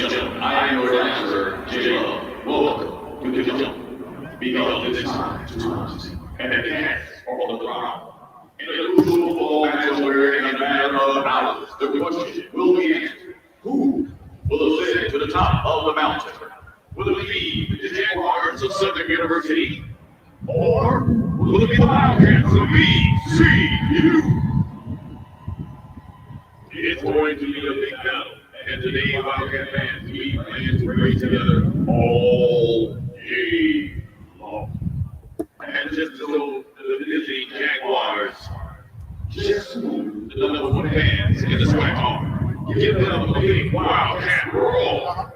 and gentlemen, I am your announcer, J. Love. Welcome to the jump. Because it's time to rise and dance on the ground. In a crucial football match where in a matter of hours, the question will be answered. Who will ascend to the top of the mountain? Will it be the Jaguars of Southern University? Or will it be the Wildcats of HBCU? It's going to be a big battle. And today, Wildcat fans, we plan to race together all day long. And just so the Disney Jaguars just moved the number one fans in the SWAC are, give them a big Wildcat roar.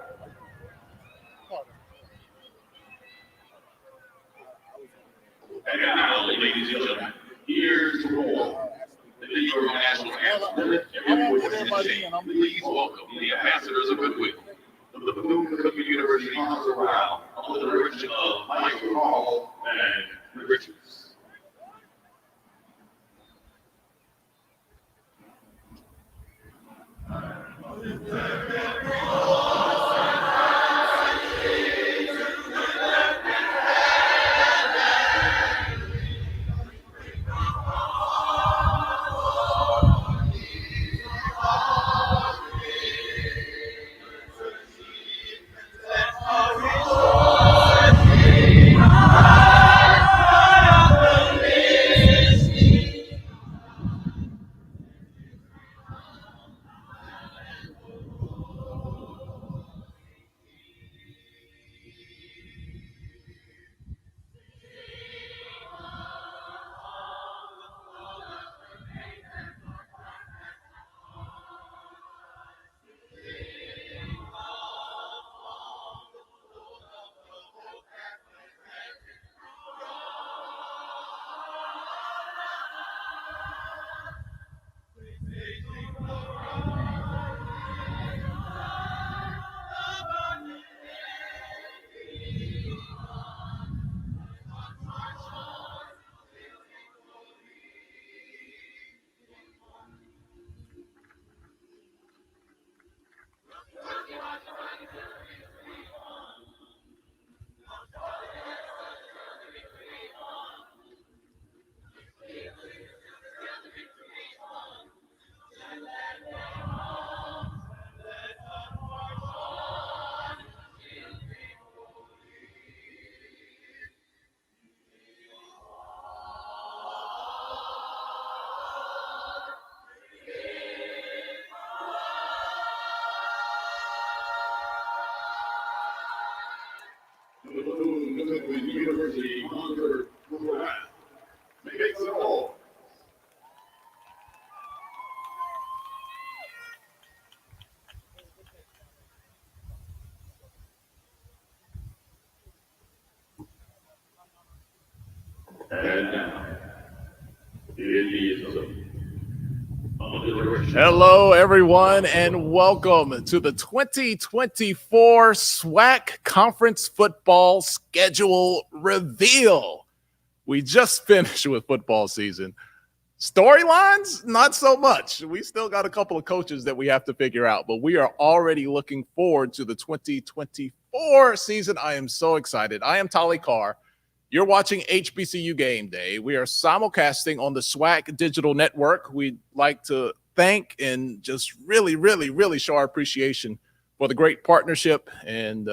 And now, ladies and gentlemen, here's the roar. The New York National Anthem. Please welcome the ambassadors of goodwill of the Bethune-Cookman University Concert Round under the direction of Michael Hall and Richards. The Bethune-Cookman University Concert Round makes it all. And now, it is hello, everyone, and welcome to the 2024 SWAC Conference Football Schedule Reveal. We just finished with football season. Storylines, not so much. We still got a couple of coaches that we have to figure out, but we are already looking forward to the 2024 season. I am so excited. I am Tolly Carr. You're watching HBCU Gameday. We are simulcasting on the SWAC Digital Network. We'd like to thank and just really show our appreciation for the great partnership and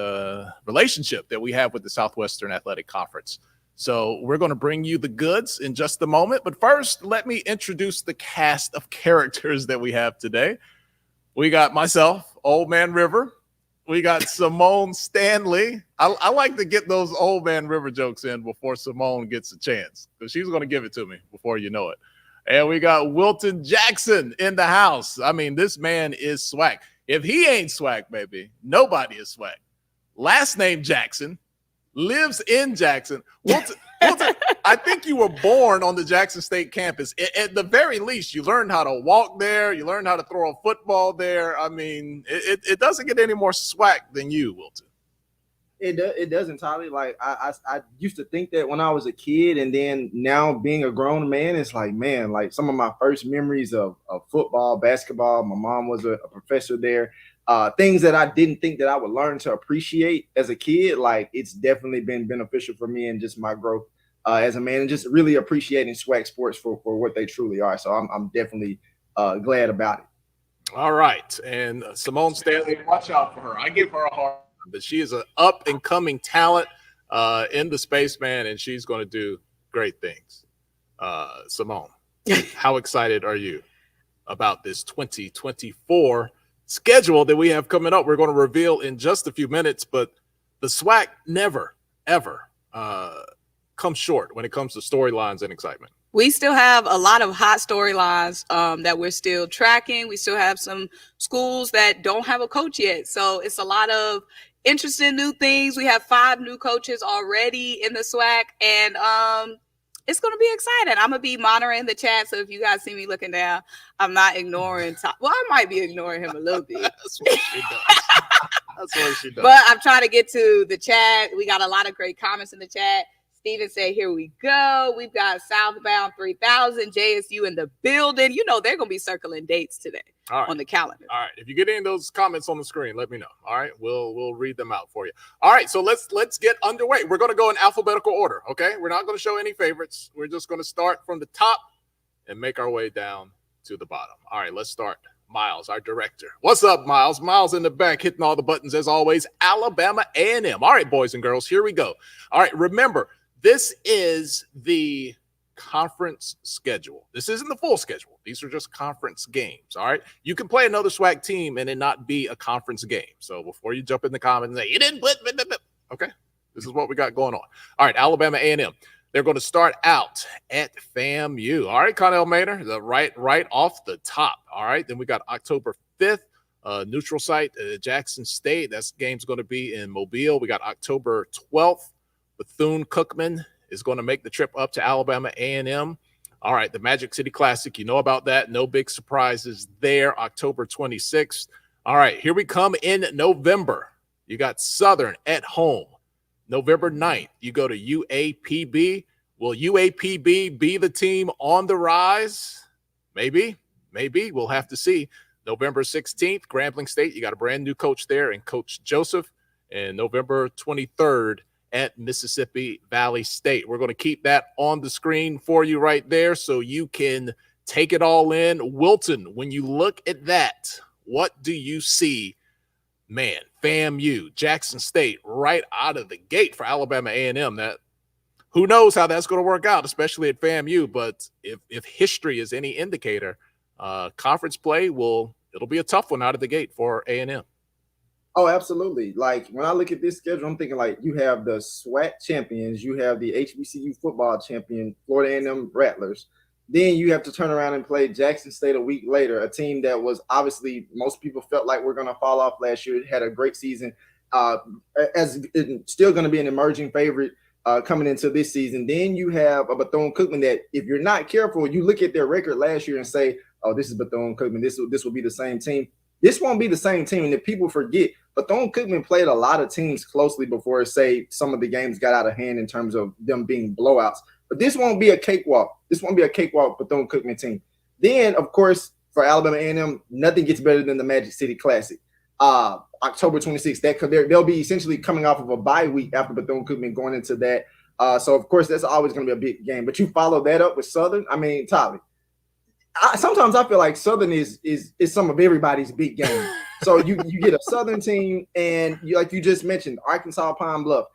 relationship that we have with the Southwestern Athletic Conference. So we're going to bring you the goods in just a moment. But first, let me introduce the cast of characters that we have today. We got myself, Old Man River. We got Simone Stanley. I like to get those Old Man River jokes in before Simone gets a chance, because she's going to give it to me before you know it. And we got Wilton Jackson in the house. I mean, this man is SWAC. If he ain't SWAC, baby, nobody is SWAC. Last name Jackson, lives in Jackson. Wilton, I think you were born on the Jackson State campus. At the very least, you learned how to walk there. You learned how to throw a football there. I mean, it doesn't get any more SWAC than you, Wilton. It doesn't, Tolly. Like I used to think that when I was a kid, and then now being a grown man, it's like, man, like some of my first memories of football, basketball. My mom was a professor there. things that I didn't think that I would learn to appreciate as a kid. Like, it's definitely been beneficial for me and just my growth as a man, and just really appreciating SWAC sports for what they truly are. So I'm definitely glad about it. All right. And Simone Stanley, watch out for her. I give her a hard time, but she is an up and coming talent in the space, man, and she's going to do great things. Simone, how excited are you about this 2024 schedule that we have coming up? We're going to reveal in just a few minutes, but the SWAC never, ever comes short when it comes to storylines and excitement. We still have a lot of hot storylines that we're still tracking. We still have some schools that don't have a coach yet. So it's a lot of interesting new things. We have 5 new coaches already in the SWAC, and it's going to be exciting. I'm going to be monitoring the chat. So if you guys see me looking down, I'm not ignoring Well, I might be ignoring him a little bit. That's what she does. That's what she does. But I'm trying to get to the chat. We got a lot of great comments in the chat. Steven said, here we go. We've got Southbound 3000, JSU in the building. You know, they're going to be circling dates today on the calendar. All right. If you get any of those comments on the screen, let me know. All right. We'll read them out for you. All right. So let's get underway. We're going to go in alphabetical order. Okay. We're not going to show any favorites. We're just going to start from the top and make our way down to the bottom. All right. Let's start. Miles, our director. What's up, Miles? Miles in the back, hitting all the buttons as always. Alabama A&M. All right, boys and girls, here we go. All right. Remember, this is the conference schedule. This isn't the full schedule. These are just conference games, all right? You can play another SWAC team and it not be a conference game. So before you jump in the comments and say, you didn't put, okay, this is what we got going on. All right, Alabama A&M. They're going to start out at FAMU. All right, Connell Maynor, right off the top, all right? Then we got October 5th, neutral site, Jackson State. That game's going to be in Mobile. We got October 12th. Bethune-Cookman is going to make the trip up to Alabama A&M. All right, the Magic City Classic, you know about that. No big surprises there, October 26th. All right, here we come in November. You got Southern at home. November 9th, you go to UAPB. Will UAPB be the team on the rise? Maybe. We'll have to see. November 16th, Grambling State. You got a brand new coach there, and Coach Joseph. And November 23rd, at Mississippi Valley State. We're going to keep that on the screen for you right there so you can take it all in. Wilton, when you look at that, what do you see? Man, FAMU, Jackson State, right out of the gate for Alabama A&M. That, who knows how that's going to work out, especially at FAMU. But if history is any indicator, conference play it'll be a tough one out of the gate for A&M. Oh, absolutely. Like, when I look at this schedule, I'm thinking, like, you have the SWAC champions, you have the HBCU football champion, Florida A&M Rattlers. Then you have to turn around and play Jackson State a week later, a team that was obviously most people felt like we're going to fall off last year. It had a great season, as it's still going to be an emerging favorite coming into this season. Then you have a Bethune-Cookman that, if you're not careful, you look at their record last year and say, oh, this is Bethune-Cookman. This will be the same team. This won't be the same team. And if people forget, Bethune-Cookman played a lot of teams closely before, say, some of the games got out of hand in terms of them being blowouts. But this won't be a cakewalk. This won't be a cakewalk Bethune-Cookman team. Then, of course, for Alabama A&M, nothing gets better than the Magic City Classic. October 26th, they'll be essentially coming off of a bye week after Bethune-Cookman going into that. So, of course, that's always going to be a big game. But you follow that up with Southern. I mean, Tommy, sometimes I feel like Southern is some of everybody's big game. So you get a Southern team, and like you just mentioned, Arkansas Pine Bluff,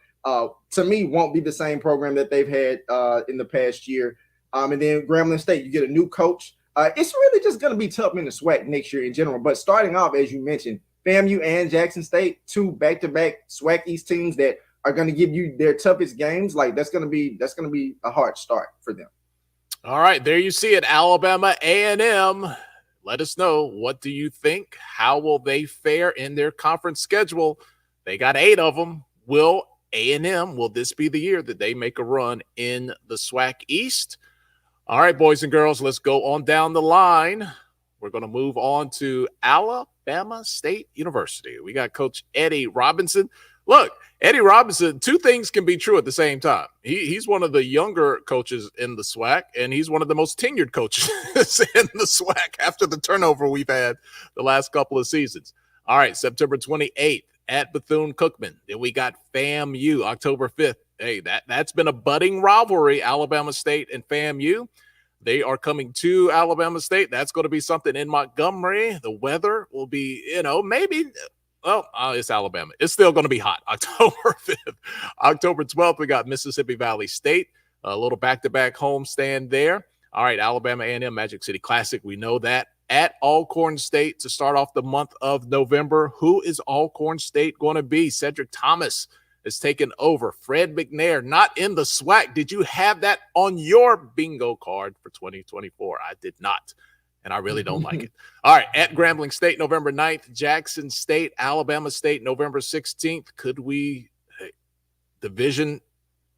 to me, won't be the same program that they've had in the past year. And then Grambling State, you get a new coach. It's really just going to be tough in the SWAC next year in general. But starting off, as you mentioned, FAMU and Jackson State, 2 back-to-back SWAC East teams that are going to give you their toughest games. Like, that's going to be a hard start for them. All right, there you see it, Alabama A&M. Let us know, what do you think? How will they fare in their conference schedule? They got 8 of them. Will this be the year that they make a run in the SWAC East? All right, boys and girls, let's go on down the line. We're going to move on to Alabama State University. We got Coach Eddie Robinson. Look, Eddie Robinson, 2 things can be true at the same time. He's one of the younger coaches in the SWAC, and he's one of the most tenured coaches in the SWAC after the turnover we've had the last couple of seasons. All right, September 28th at Bethune-Cookman. Then we got FAMU October 5th. Hey, that's been a budding rivalry, Alabama State and FAMU. They are coming to Alabama State. That's going to be something in Montgomery. The weather will be, maybe, it's Alabama. It's still going to be hot. October 5th. October 12th, we got Mississippi Valley State. A little back-to-back homestand there. All right, Alabama A&M Magic City Classic. We know that. At Alcorn State to start off the month of November. Who is Alcorn State going to be? Cedric Thomas is taken over. Fred McNair, not in the SWAC. Did you have that on your bingo card for 2024? I did not, and I really don't like it. All right, at Grambling State, November 9th. Jackson State, Alabama State, November 16th. Could we division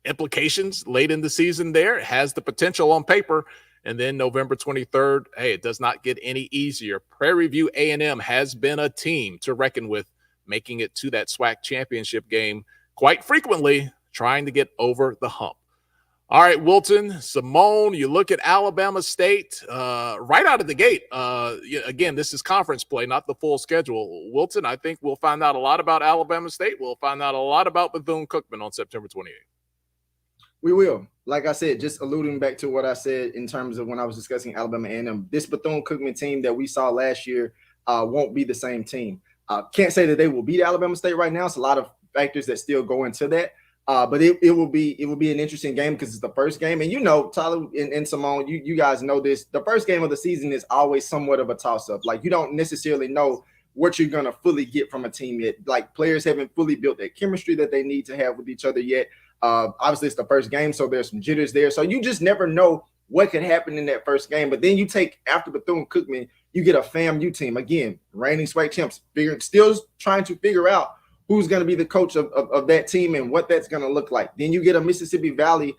implications late in the season there? It has the potential on paper. And then November 23rd, hey, it does not get any easier. Prairie View A&M has been a team to reckon with, making it to that SWAC championship game quite frequently, trying to get over the hump. All right, Wilton, Simone, you look at Alabama State right out of the gate. Again, this is conference play, not the full schedule. Wilton, I think we'll find out a lot about Alabama State. We'll find out a lot about Bethune-Cookman on September 28th. We will. Like I said, just alluding back to what I said in terms of when I was discussing Alabama A&M, this Bethune-Cookman team that we saw last year won't be the same team. Can't say that they will beat Alabama State right now. It's a lot of factors that still go into that. But it will be an interesting game because it's the first game. And Tyler and Simone, you guys know this. The first game of the season is always somewhat of a toss-up. Like, you don't necessarily know what you're going to fully get from a team yet. Like, players haven't fully built that chemistry that they need to have with each other yet. Obviously, it's the first game, so there's some jitters there. So you just never know what could happen in that first game. But then you take, after Bethune-Cookman, you get a FAMU team. Again, reigning SWAC champs, still trying to figure out who's going to be the coach of that team and what that's going to look like. Then you get a Mississippi Valley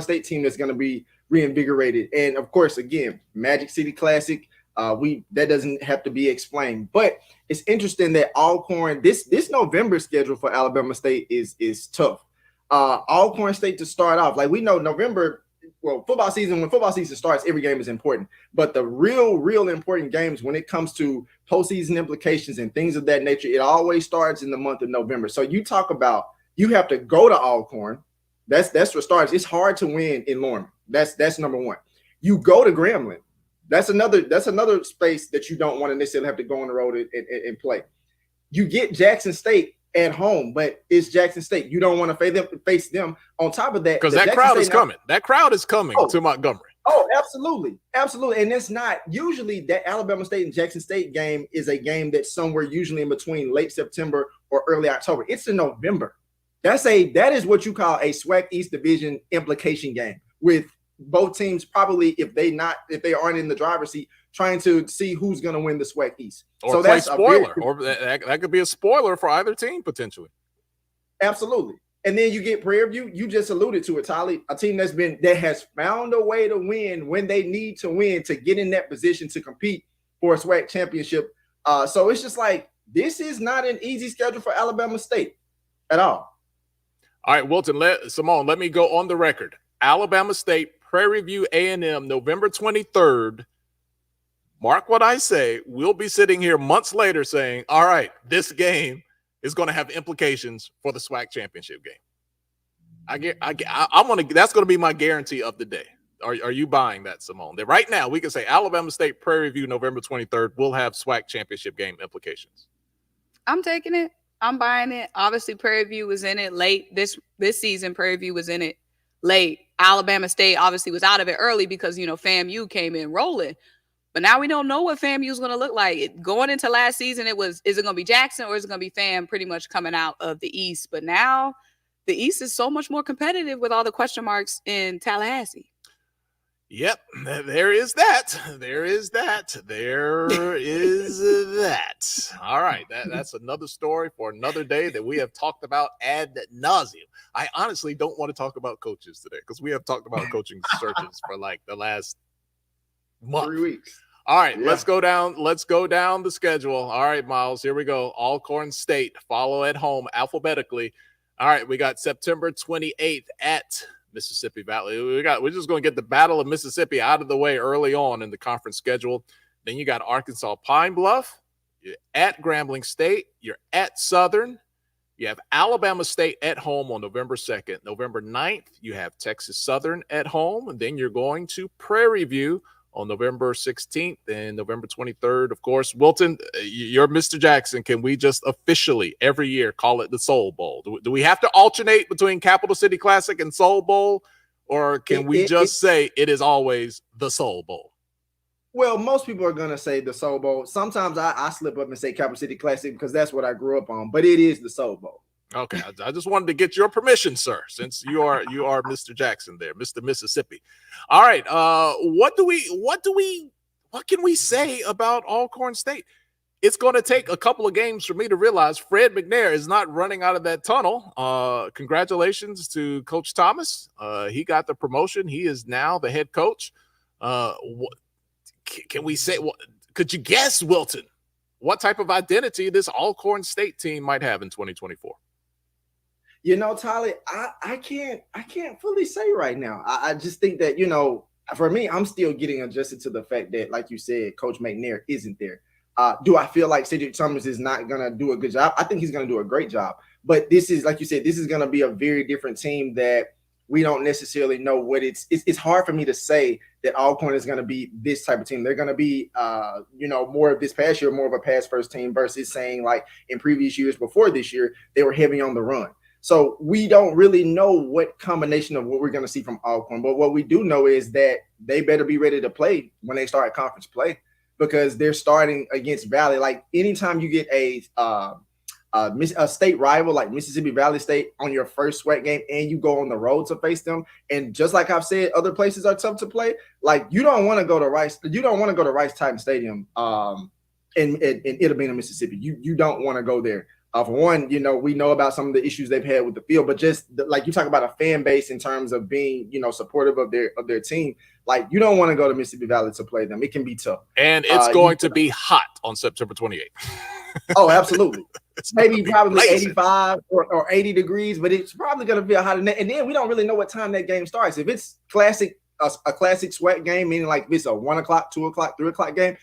State team that's going to be reinvigorated. And, of course, again, Magic City Classic, that doesn't have to be explained. But it's interesting that Alcorn, this November schedule for Alabama State is tough. Alcorn State to start off, like, we know November, when football season starts, every game is important. But the real important games when it comes to postseason implications and things of that nature, it always starts in the month of November. So you talk about, you have to go to Alcorn. That's what starts. It's hard to win in Lorman. That's number one. You go to Grambling. That's another space that you don't want to necessarily have to go on the road and play. You get Jackson State at home, but it's Jackson State. You don't want to face them. On top of that, because that crowd is coming. That crowd is coming to Montgomery. Oh, absolutely. And it's not usually that Alabama State and Jackson State game is a game that's somewhere usually in between late September or early October. It's in November. That is what you call a SWAC East Division implication game, with both teams probably, if they aren't in the driver's seat, trying to see who's going to win the SWAC East. Or so that's spoiler, or that could be a spoiler for either team potentially. Absolutely. And then you get Prairie View. You just alluded to it, Tyler. A team that has found a way to win when they need to win to get in that position to compete for a SWAC championship. So it's just like, this is not an easy schedule for Alabama State at all. All right, Wilton, Simone, let me go on the record. Alabama State, Prairie View A&M, November 23rd. Mark what I say. We'll be sitting here months later saying, all right, this game is going to have implications for the SWAC championship game. That's going to be my guarantee of the day. Are you buying that, Simone? That right now we can say Alabama State, Prairie View, November 23rd will have SWAC championship game implications. I'm taking it. I'm buying it. Obviously, Prairie View was in it late this season. Prairie View was in it late. Alabama State obviously was out of it early because, FAMU came in rolling. But now we don't know what FAMU is going to look like. Going into last season, is it going to be Jackson or is it going to be FAM pretty much coming out of the East? But now the East is so much more competitive with all the question marks in Tallahassee. Yep, there is that. All right, that's another story for another day that we have talked about ad nauseum. I honestly don't want to talk about coaches today because we have talked about coaching searches for like the last month. 3 weeks. All right, yeah. Let's go down the schedule. All right, Miles, here we go. Alcorn State, follow at home alphabetically. All right, we got September 28th at Mississippi Valley. We're just going to get the Battle of Mississippi out of the way early on in the conference schedule. Then you got Arkansas Pine Bluff. You're at Grambling State. You're at Southern. You have Alabama State at home on November 2nd. November 9th, you have Texas Southern at home. And then you're going to Prairie View on November 16th and November 23rd. Of course, Wilton, you're Mr. Jackson. Can we just officially every year call it the Soul Bowl? Do we have to alternate between Capital City Classic and Soul Bowl? Or can we just say it is always the Soul Bowl? Well, most people are going to say the Soul Bowl. Sometimes I slip up and say Capital City Classic because that's what I grew up on, but it is the Soul Bowl. Okay, I just wanted to get your permission, sir, since you are Mr. Jackson there, Mr. Mississippi. All right, what can we say about Alcorn State? It's going to take a couple of games for me to realize Fred McNair is not running out of that tunnel. Congratulations to Coach Thomas. He got the promotion. He is now the head coach. Can we say, could you guess, Wilton, what type of identity this Alcorn State team might have in 2024? You know, Tyler, I can't fully say right now. I just think that, you know, for me, I'm still getting adjusted to the fact that, like you said, Coach McNair isn't there. Do I feel like Cedric Thomas is not going to do a good job? I think he's going to do a great job. But this is, like you said, this is going to be a very different team that we don't necessarily know what it's hard for me to say that Alcorn is going to be this type of team. They're going to be, you know, more of this past year, more of a pass first team versus saying like in previous years before this year, they were heavy on the run. So we don't really know what combination of what we're going to see from Alcorn. But what we do know is that they better be ready to play when they start conference play because they're starting against Valley. Like anytime you get a state rival like Mississippi Valley State on your first SWAC game and you go on the road to face them, and just like I've said, other places are tough to play. Like you don't want to go to Rice-Titan Stadium in Itta Bena, Mississippi. You don't want to go there. For one, you know, we know about some of the issues they've had with the field, but just like you talk about a fan base in terms of being, you know, supportive of their team. Like you don't want to go to Mississippi Valley to play them. It can be tough. And it's going to be hot on September 28th. Oh, absolutely. Maybe probably 85 or 80 degrees, but it's probably going to be a hot. And then we don't really know what time that game starts. If it's a classic SWAC game, meaning like if it's a 1 o'clock, 2 o'clock, 3 o'clock game,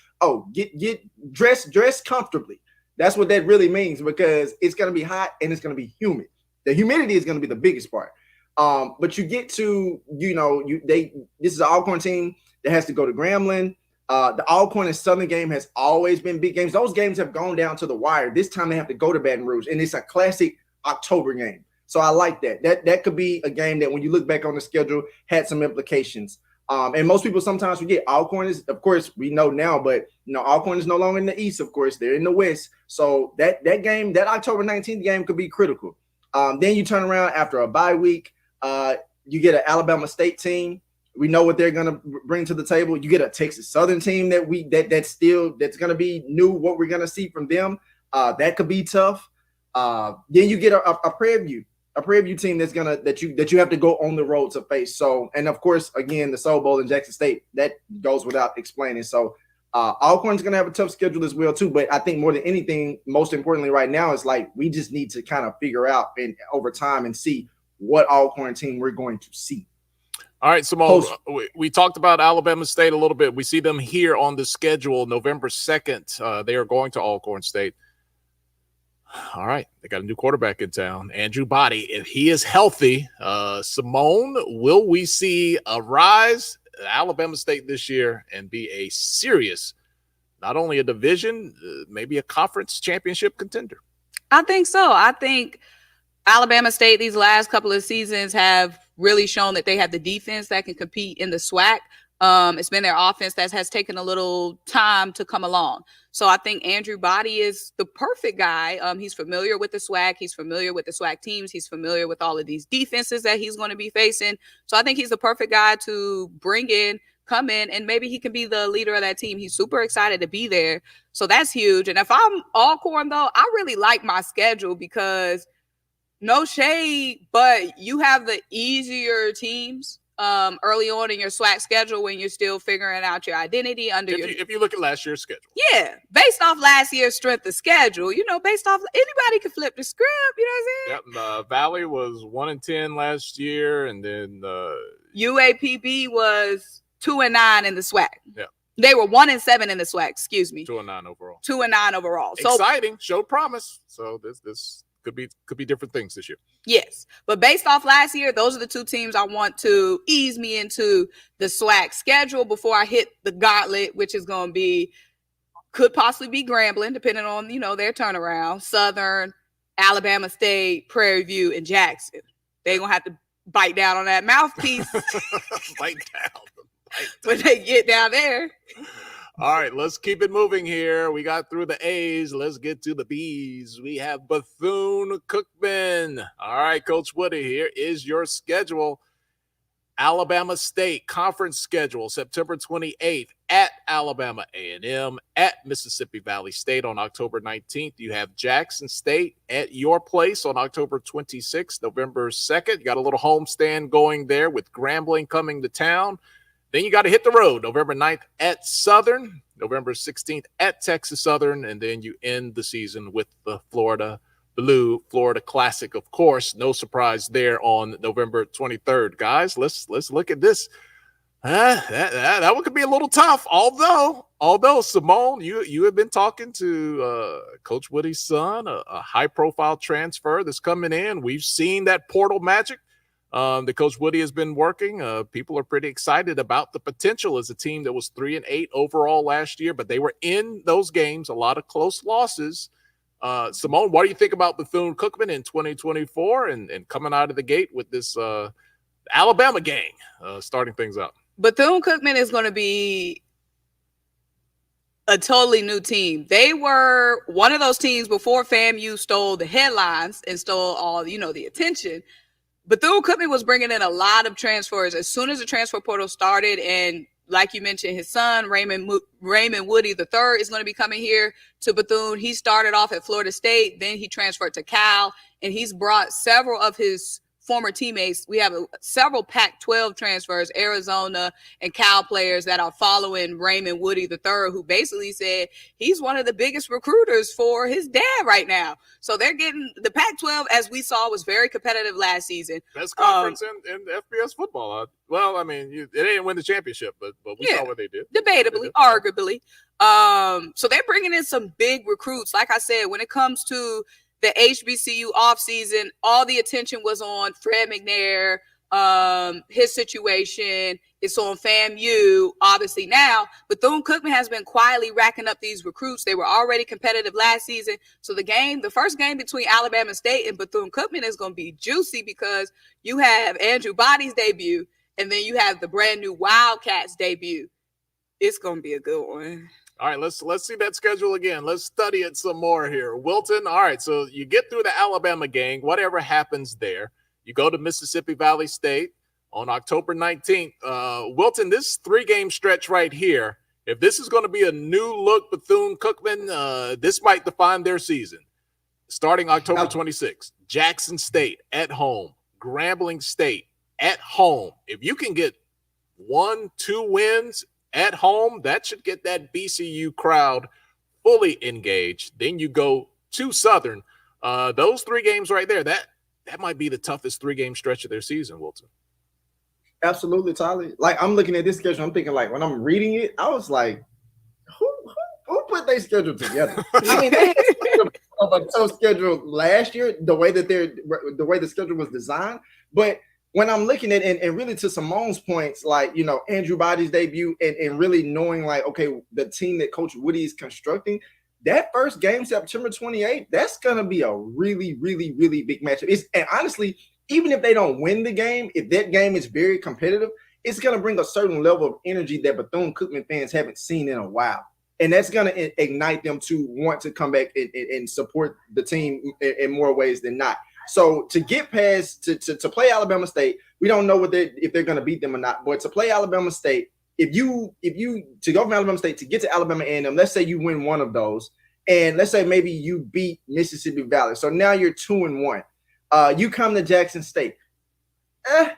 get dressed comfortably. That's what that really means because it's going to be hot and it's going to be humid. The humidity is going to be the biggest part. But you get to, you know, this is an Alcorn team that has to go to Grambling. The Alcorn and Southern game has always been big games. Those games have gone down to the wire. This time they have to go to Baton Rouge, and it's a classic October game. So I like that. That could be a game that when you look back on the schedule had some implications. And most people sometimes forget Alcorn is, of course, we know now, but you know, Alcorn is no longer in the East, of course, they're in the West. So that game, that October 19th game could be critical. Then you turn around after a bye week, you get an Alabama State team. We know what they're gonna bring to the table. You get a Texas Southern team that's gonna be new, what we're gonna see from them. That could be tough. Then you get a Prairie View team that you have to go on the road to face. So, and of course, again, the Soul Bowl in Jackson State, that goes without explaining. So Alcorn's going to have a tough schedule as well too. But I think more than anything, most importantly right now is like, we just need to kind of figure out and over time and see what Alcorn team we're going to see. All right, Simone, we talked about Alabama State a little bit. We see them here on the schedule, November 2nd. They are going to Alcorn State. All right, they got a new quarterback in town, Andrew Body. If he is healthy, Simone, will we see a rise at Alabama State this year and be a serious, not only a division, maybe a conference championship contender? I think so. I think Alabama State these last couple of seasons have really shown that they have the defense that can compete in the SWAC. It's been their offense that has taken a little time to come along. So I think Andrew Body is the perfect guy. He's familiar with the SWAC. He's familiar with the SWAC teams. He's familiar with all of these defenses that he's going to be facing. So I think he's the perfect guy to bring in, come in, and maybe he can be the leader of that team. He's super excited to be there. So that's huge. And if I'm Alcorn, though, I really like my schedule because no shade, but you have the easier teams early on in your SWAC schedule when you're still figuring out your identity if you look at last year's schedule. Yeah, based off last year's strength of schedule, you know, based off anybody can flip the script, you know what I'm saying? Yep, Valley was 1-10 last year, and then UAPB was 2-9 in the SWAC. Yeah. They were 1-7 in the SWAC. Excuse me. 2-9 overall. 2-9 overall. So exciting. Showed promise. So this could be different things this year. Yes, but based off last year, those are the two teams I want to ease me into the SWAC schedule before I hit the gauntlet, which is going to be, could possibly be Grambling, depending on, their turnaround. Southern, Alabama State, Prairie View, and Jackson. They're going to have to bite down on that mouthpiece. Bite down. When they get down there. All right, let's keep it moving here. We got through the A's. Let's get to the B's. We have Bethune-Cookman. All right, Coach Woody, here is your schedule. Alabama State conference schedule, September 28th at Alabama A&M, at Mississippi Valley State on October 19th. You have Jackson State at your place on October 26th, November 2nd. You got a little homestand going there with Grambling coming to town. Then you got to hit the road, November 9th at Southern, November 16th at Texas Southern, and then you end the season with the Florida Classic, of course. No surprise there on November 23rd. Guys, let's look at this. That one could be a little tough, although Simone, you have been talking to Coach Woody's son, a high-profile transfer that's coming in. We've seen that portal magic that Coach Woody has been working. People are pretty excited about the potential as a team that was 3-8 overall last year, but they were in those games, a lot of close losses. Simone, what do you think about Bethune-Cookman in 2024 and coming out of the gate with this Alabama gang starting things up? Bethune-Cookman is going to be a totally new team. They were one of those teams before FAMU stole the headlines and stole all, the attention. Bethune-Cookman was bringing in a lot of transfers as soon as the transfer portal started. And like you mentioned, his son, Raymond Woody III, is going to be coming here to Bethune. He started off at Florida State. Then he transferred to Cal, and he's brought several of his former teammates. We have several Pac-12 transfers, Arizona and Cal players that are following Raymond Woody III, who basically said he's one of the biggest recruiters for his dad right now. So they're getting the Pac-12, as we saw, was very competitive last season. Best conference in FBS football. Well, I mean, they didn't win the championship, but we saw what they did. Debatably, arguably. So they're bringing in some big recruits. Like I said, when it comes to the HBCU offseason, all the attention was on Fred McNair, his situation. It's on FAMU, obviously now. Bethune-Cookman has been quietly racking up these recruits. They were already competitive last season. So the first game between Alabama State and Bethune-Cookman is going to be juicy because you have Andrew Body's debut, and then you have the brand new Wildcats debut. It's going to be a good one. All right, let's see that schedule again. Let's study it some more here. Wilton, all right, so you get through the Alabama gang, whatever happens there. You go to Mississippi Valley State on October 19th. Wilton, this 3-game stretch right here, if this is going to be a new look Bethune-Cookman, this might define their season. Starting October 26th, Jackson State at home, Grambling State at home. If you can get 1-2 wins at home, that should get that BCU crowd fully engaged. Then you go to Southern. Those 3 games right there, that might be the toughest 3-game stretch of their season, Wilton. Absolutely, Tyler. Like, I'm looking at this schedule, I'm thinking, like, when I'm reading it, I was like, who put their schedule together? I mean, they had a tough schedule last year, the way the schedule was designed. But when I'm looking at and really to Simone's points, like, Andrew Body's debut and really knowing, like, okay, the team that Coach Woody is constructing, that first game, September 28th, that's going to be a really, really, really big matchup. And honestly, even if they don't win the game, if that game is very competitive, it's going to bring a certain level of energy that Bethune-Cookman fans haven't seen in a while. And that's going to ignite them to want to come back and support the team in more ways than not. So to get past to play Alabama State, we don't know if they're going to beat them or not. But to play Alabama State, if you to go from Alabama State to get to Alabama A&M, let's say you win one of those, and let's say maybe you beat Mississippi Valley. So now you're 2-1. You come to Jackson State. I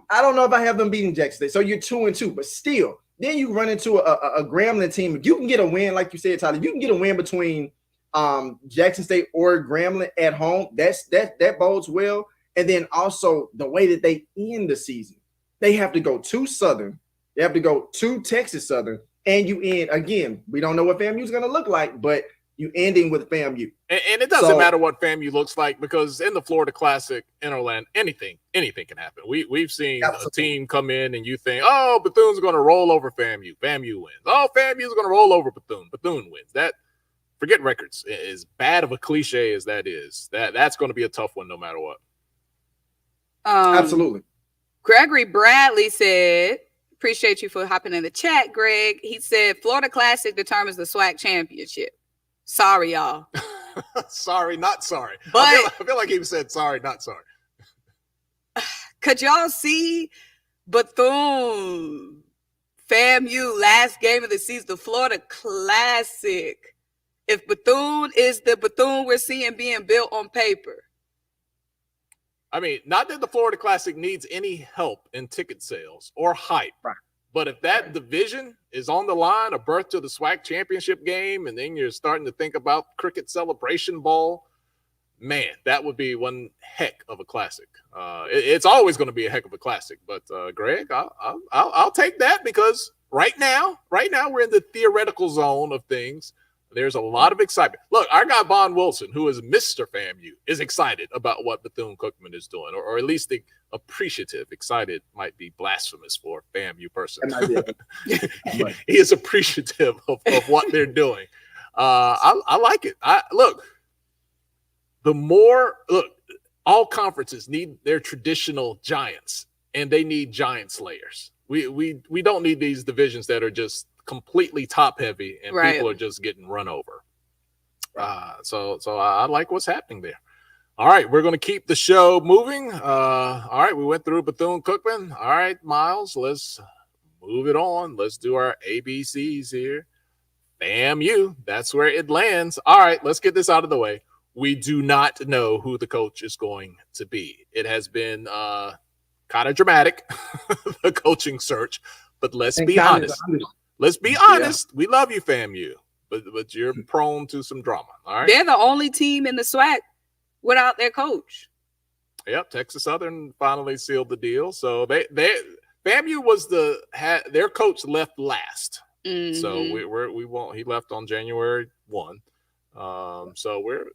don't know if I have them beating Jackson State. So you're 2-2, but still, then you run into a Grambling team. If you can get a win, like you said, Tyler, you can get a win between Jackson State or Grambling at home. That bodes well. And then also the way that they end the season, they have to go to Southern, they have to go to Texas Southern, and you end again. We don't know what FAMU is going to look like, but you ending with FAMU. And it doesn't matter what FAMU looks like, because in the Florida Classic in Orlando, anything can happen. We've seen a team come in and you think, oh, Bethune's going to roll over FAMU. FAMU wins. Oh, FAMU's going to roll over Bethune. Bethune wins. That, forget records. As bad of a cliche as that is, that's going to be a tough one no matter what. Absolutely. Gregory Bradley said, appreciate you for hopping in the chat, Greg. He said, Florida Classic determines the SWAC championship. Sorry, y'all. Sorry, not sorry. But I feel like he said sorry, not sorry. Could y'all see Bethune, FAMU, last game of the season, the Florida Classic? If Bethune is the Bethune we're seeing being built on paper. I mean, not that the Florida Classic needs any help in ticket sales or hype. Right. But if that division is on the line, a berth to the SWAC championship game, and then you're starting to think about cricket celebration ball, man, that would be one heck of a classic. It's always going to be a heck of a classic. But Greg, I'll take that, because right now we're in the theoretical zone of things. There's a lot of excitement. Look, our guy Von Wilson, who is Mr. FAMU, is excited about what Bethune-Cookman is doing, or at least appreciative. Excited might be blasphemous for a FAMU person. He is appreciative of what they're doing. I like it. All conferences need their traditional giants, and they need giant slayers. We don't need these divisions that are just completely top heavy and people are just getting run over. So I like what's happening there. All right, we're going to keep the show moving. All right, we went through Bethune-Cookman. All right, Miles, let's move it on. Let's do our ABCs here. FAMU, that's where it lands. All right, let's get this out of the way. We do not know who the coach is going to be. It has been kind of dramatic, the coaching search, but let's be honest. Let's be honest. Yeah. We love you, FAMU, but you're prone to some drama. All right. They're the only team in the SWAC without their coach. Yep. Texas Southern finally sealed the deal. So FAMU was their coach left last. Mm-hmm. So we won't. He left on January 1. So we're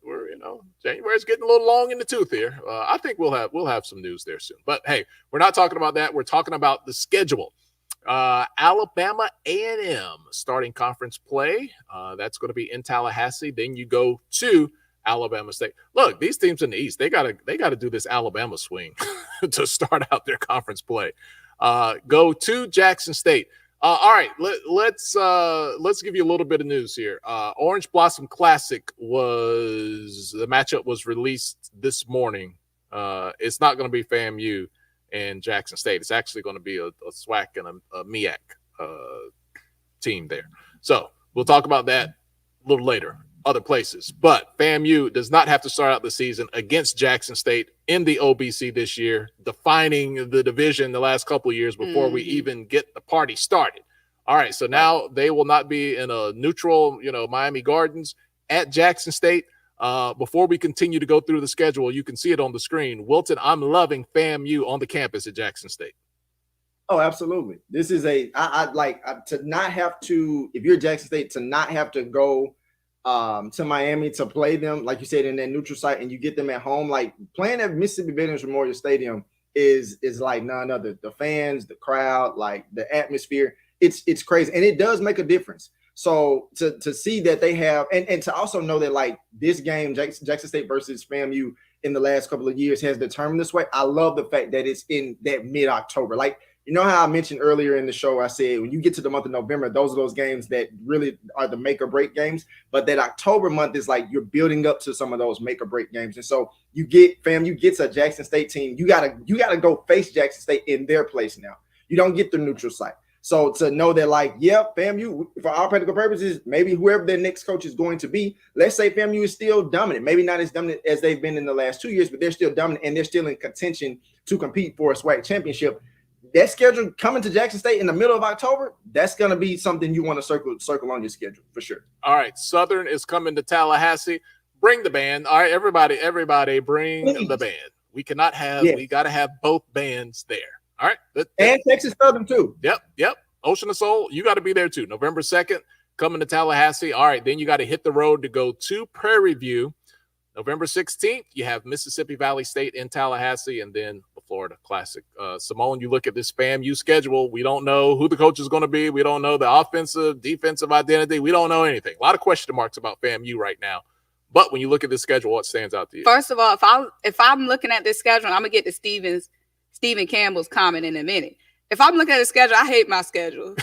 January's getting a little long in the tooth here. I think we'll have some news there soon. But hey, we're not talking about that. We're talking about the schedule. Alabama A&M starting conference play. That's going to be in Tallahassee. Then you go to Alabama State. Look, these teams in the East, they gotta do this Alabama swing to start out their conference play. Go to Jackson State. All right, let's give you a little bit of news here. Orange Blossom Classic the matchup was released this morning. It's not going to be FAMU and Jackson State. It's actually going to be a SWAC and a MEAC team there. So we'll talk about that a little later, other places. But FAMU does not have to start out the season against Jackson State in the OBC this year, defining the division the last couple of years before we even get the party started. All right, so now they will not be in a neutral, Miami Gardens at Jackson State. Before we continue to go through the schedule, you can see it on the screen. Wilton, I'm loving FAMU on the campus at Jackson State. Oh, absolutely. This is I'd like to not have to, if you're Jackson State, to not have to go to Miami to play them, like you said, in that neutral site, and you get them at home. Like playing at Mississippi Veterans Memorial Stadium is like none other. The fans, the crowd, like the atmosphere, it's crazy, and it does make a difference. So to see that they have, and to also know that like this game, Jackson State versus FAMU in the last couple of years has determined this way. I love the fact that it's in that mid-October. Like, you know how I mentioned earlier in the show, I said when you get to the month of November, those are those games that really are the make or break games. But that October month is like you're building up to some of those make or break games. And so FAMU gets a Jackson State team. You gotta go face Jackson State in their place now. You don't get the neutral site. So to know that, like, FAMU, for all practical purposes, maybe whoever their next coach is going to be, let's say FAMU is still dominant. Maybe not as dominant as they've been in the last 2 years, but they're still dominant and they're still in contention to compete for a SWAC championship. That schedule coming to Jackson State in the middle of October, that's going to be something you want to circle on your schedule for sure. All right, Southern is coming to Tallahassee. Bring the band. All right, everybody, bring the band. We got to have both bands there. All right. And Texas Southern too. Yep. Ocean of Soul, you got to be there too. November 2nd, coming to Tallahassee. All right, then you got to hit the road to go to Prairie View. November 16th, you have Mississippi Valley State in Tallahassee, and then the Florida Classic. Simone, you look at this FAMU schedule. We don't know who the coach is going to be. We don't know the offensive, defensive identity. We don't know anything. A lot of question marks about FAMU right now. But when you look at this schedule, what stands out to you? First of all, if I'm looking at this schedule, I'm going to get to Stephen Campbell's comment in a minute. If I'm looking at the schedule, I hate my schedule.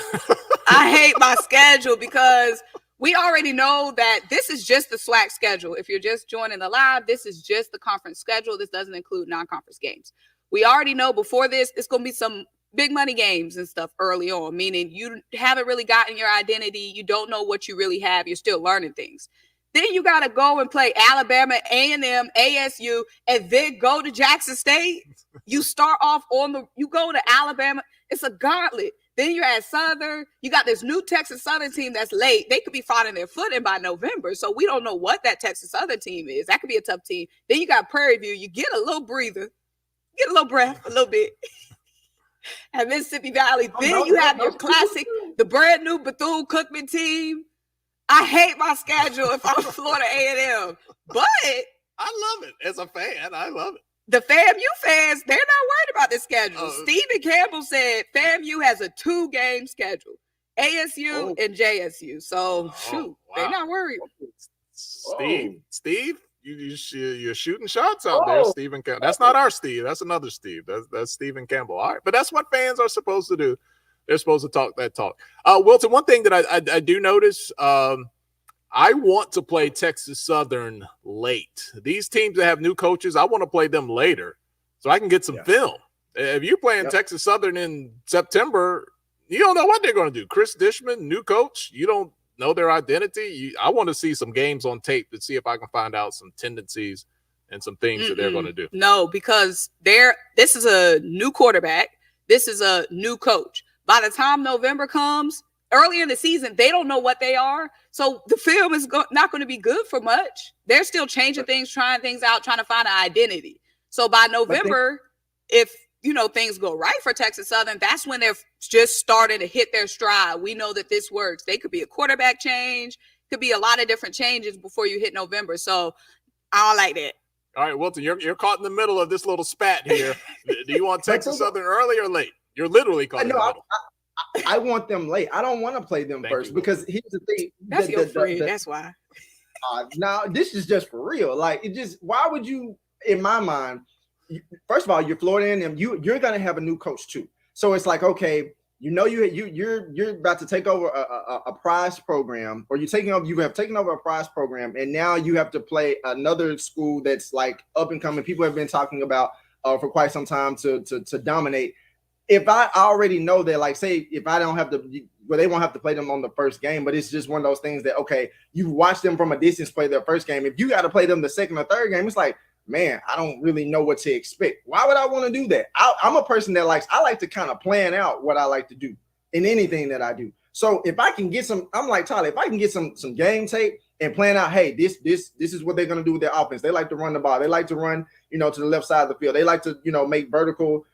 I hate my schedule because we already know that this is just the SWAC schedule. If you're just joining the live, this is just the conference schedule. This doesn't include non-conference games. We already know before this, it's going to be some big money games and stuff early on, meaning you haven't really gotten your identity. You don't know what you really have. You're still learning things. Then you got to go and play Alabama, A&M, ASU, and then go to Jackson State. You start off you go to Alabama. It's a gauntlet. Then you're at Southern. You got this new Texas Southern team that's late. They could be finding their footing by November. So we don't know what that Texas Southern team is. That could be a tough team. Then you got Prairie View. You get a little breather, get a little breath, a little bit. At Mississippi Valley. Then you have your classic, the brand new Bethune-Cookman team. I hate my schedule if I'm Florida A&M. But I love it. As a fan, I love it. The FAMU fans, they're not worried about this schedule. Stephen Campbell said FAMU has a 2-game schedule, ASU and JSU. So, they're not worried. Steve, you're shooting shots out there, Stephen Campbell. That's not our Steve. That's another Steve. That's Stephen Campbell. All right, but that's what fans are supposed to do. They're supposed to talk that talk. Wilton, one thing that I do notice, I want to play Texas Southern late. These teams that have new coaches, I want to play them later so I can get some film. If you're playing Texas Southern in September, you don't know what they're going to do. Chris Dishman, new coach, you don't know their identity. I want to see some games on tape to see if I can find out some tendencies and some things that they're going to do. No, because this is a new quarterback. This is a new coach. By the time November comes, early in the season, they don't know what they are. So the film is not going to be good for much. They're still changing things, trying things out, trying to find an identity. So by November, if things go right for Texas Southern, that's when they're just starting to hit their stride. We know that this works. They could be a quarterback change, could be a lot of different changes before you hit November. So I don't like that. All right, Wilton, you're caught in the middle of this little spat here. Do you want Texas Southern early or late? You're literally caught in the middle. I want them late. I don't want to play them first because here's the thing. That's your friend. That's why. Now, this is just for real. Like, why would you, in my mind, first of all, you're Florida A&M, you're going to have a new coach too. So it's like, okay, you're about to take over a prize program, or you have taken over a prize program, and now you have to play another school that's like up and coming. People have been talking about for quite some time to dominate. If I already know that, like, say, if I don't have to, well, they won't have to play them on the first game, but it's just one of those things that, okay, you watch them from a distance play their first game. If you got to play them the second or third game, it's like, man, I don't really know what to expect. Why would I want to do that? I'm a person that I like to kind of plan out what I like to do in anything that I do. So if I can get I'm like Tyler, if I can get some game tape and plan out, hey, this is what they're going to do with their offense. They like to run the ball. They like to run, to the left side of the field. They like to, make vertical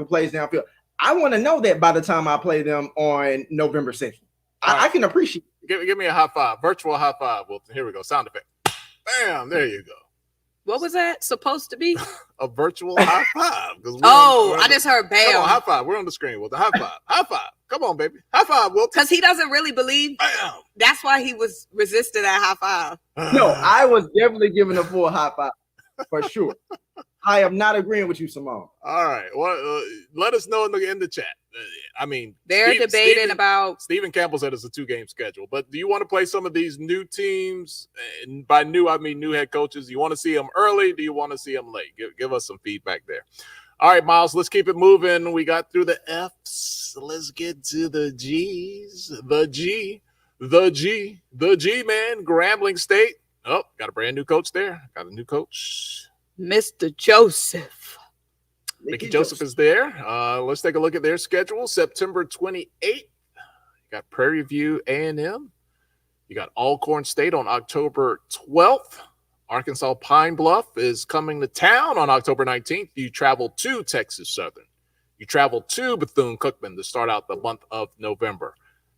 plays downfield. I want to know that by the time I play them on November 2nd. I can appreciate it. Give me a high five, virtual high five. Well, here we go. Sound effect. Bam, there you go. What was that supposed to be? A virtual high five. I just heard bam. Come on, high five. We're on the screen. Well, the high five. High five. Come on, baby. High five, Will. Because he doesn't really believe. Bam. That's why he was resisting that high five. No, I was definitely giving a full high five for sure. I am not agreeing with you, Simone. All right. Well, let us know in the chat. I mean, they're debating about. Stephen Campbell said it's a 2-game schedule, but do you want to play some of these new teams? And by new, I mean new head coaches. You want to see them early? Do you want to see them late? Give us some feedback there. All right, Miles, let's keep it moving. We got through the F's. Let's get to the G's. The G, man. Grambling State. Oh, got a brand new coach there. Got a new coach. Mr. Joseph. Mickey Joseph is there. Let's take a look at their schedule. September 28th, you got Prairie View A&M. You got Alcorn State on October 12th. Arkansas Pine Bluff is coming to town on October 19th. You travel to Texas Southern. You travel to Bethune-Cookman to start out the month of November.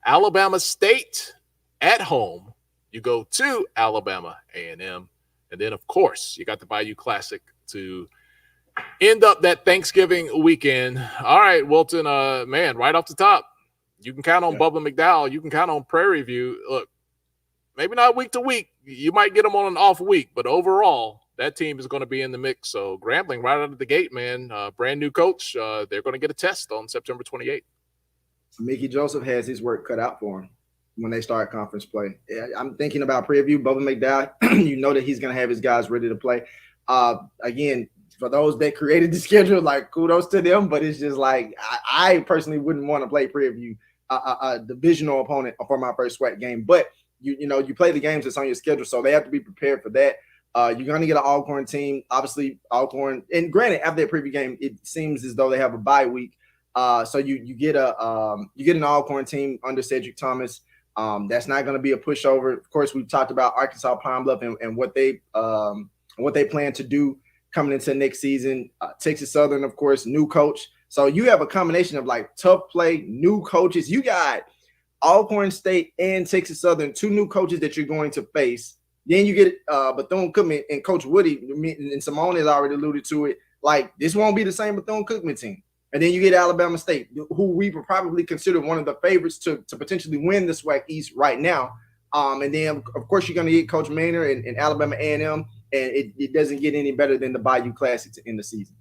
Alabama State at home. You go to Alabama A&M. And then, of course, you got the Bayou Classic to end up that Thanksgiving weekend. All right, Wilton, man, right off the top, you can count on Bubba McDowell. You can count on Prairie View. Look, maybe not week to week. You might get them on an off week, but overall, that team is going to be in the mix. So Grambling right out of the gate, man, brand new coach. They're going to get a test on September 28th. Mickey Joseph has his work cut out for him when they start conference play. Yeah, I'm thinking about Prairie View, Bubba McDowell. You know that he's going to have his guys ready to play. Again, for those that created the schedule, like, kudos to them. But it's just like I personally wouldn't want to play Prairie View, a divisional opponent for my first SWAC game. But you play the games that's on your schedule, so they have to be prepared for that. You're going to get an Alcorn team, obviously Alcorn. And granted, after that preview game, it seems as though they have a bye week. So you get an Alcorn team under Cedric Thomas. That's not going to be a pushover. Of course, we talked about Arkansas Pine Bluff and what they plan to do coming into next season. Texas Southern, of course, new coach. So you have a combination of like tough play, new coaches. You got Alcorn State and Texas Southern, two new coaches that you're going to face. Then you get Bethune-Cookman and Coach Woody, and Simone has already alluded to it. Like, this won't be the same Bethune-Cookman team. And then you get Alabama State, who we would probably consider one of the favorites to potentially win the SWAC East right now. And then, of course, you're going to get Coach Maynard and Alabama A&M, and it doesn't get any better than the Bayou Classic to end the season.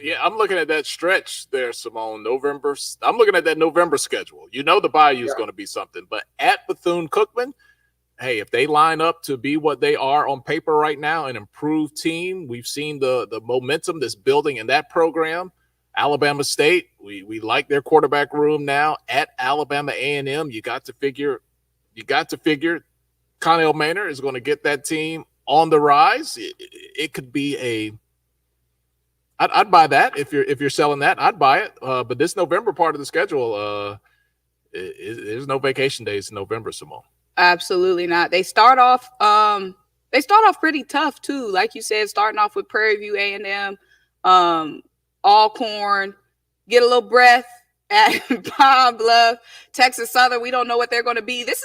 Yeah, I'm looking at that stretch there, Simone. I'm looking at that November schedule. You know the Bayou is going to be something. But at Bethune-Cookman, hey, if they line up to be what they are on paper right now, an improved team, we've seen the momentum that's building in that program. Alabama State, we like their quarterback room now. At Alabama A&M, you got to figure Connell Maynard is going to get that team on the rise. It could be I'd buy that if you're selling that. I'd buy it. But this November part of the schedule, there's no vacation days in November, Simone. Absolutely not. They start off pretty tough too. Like you said, starting off with Prairie View A&M, Alcorn, get a little breath at Pine Bluff, Texas Southern. We don't know what they're going to be. This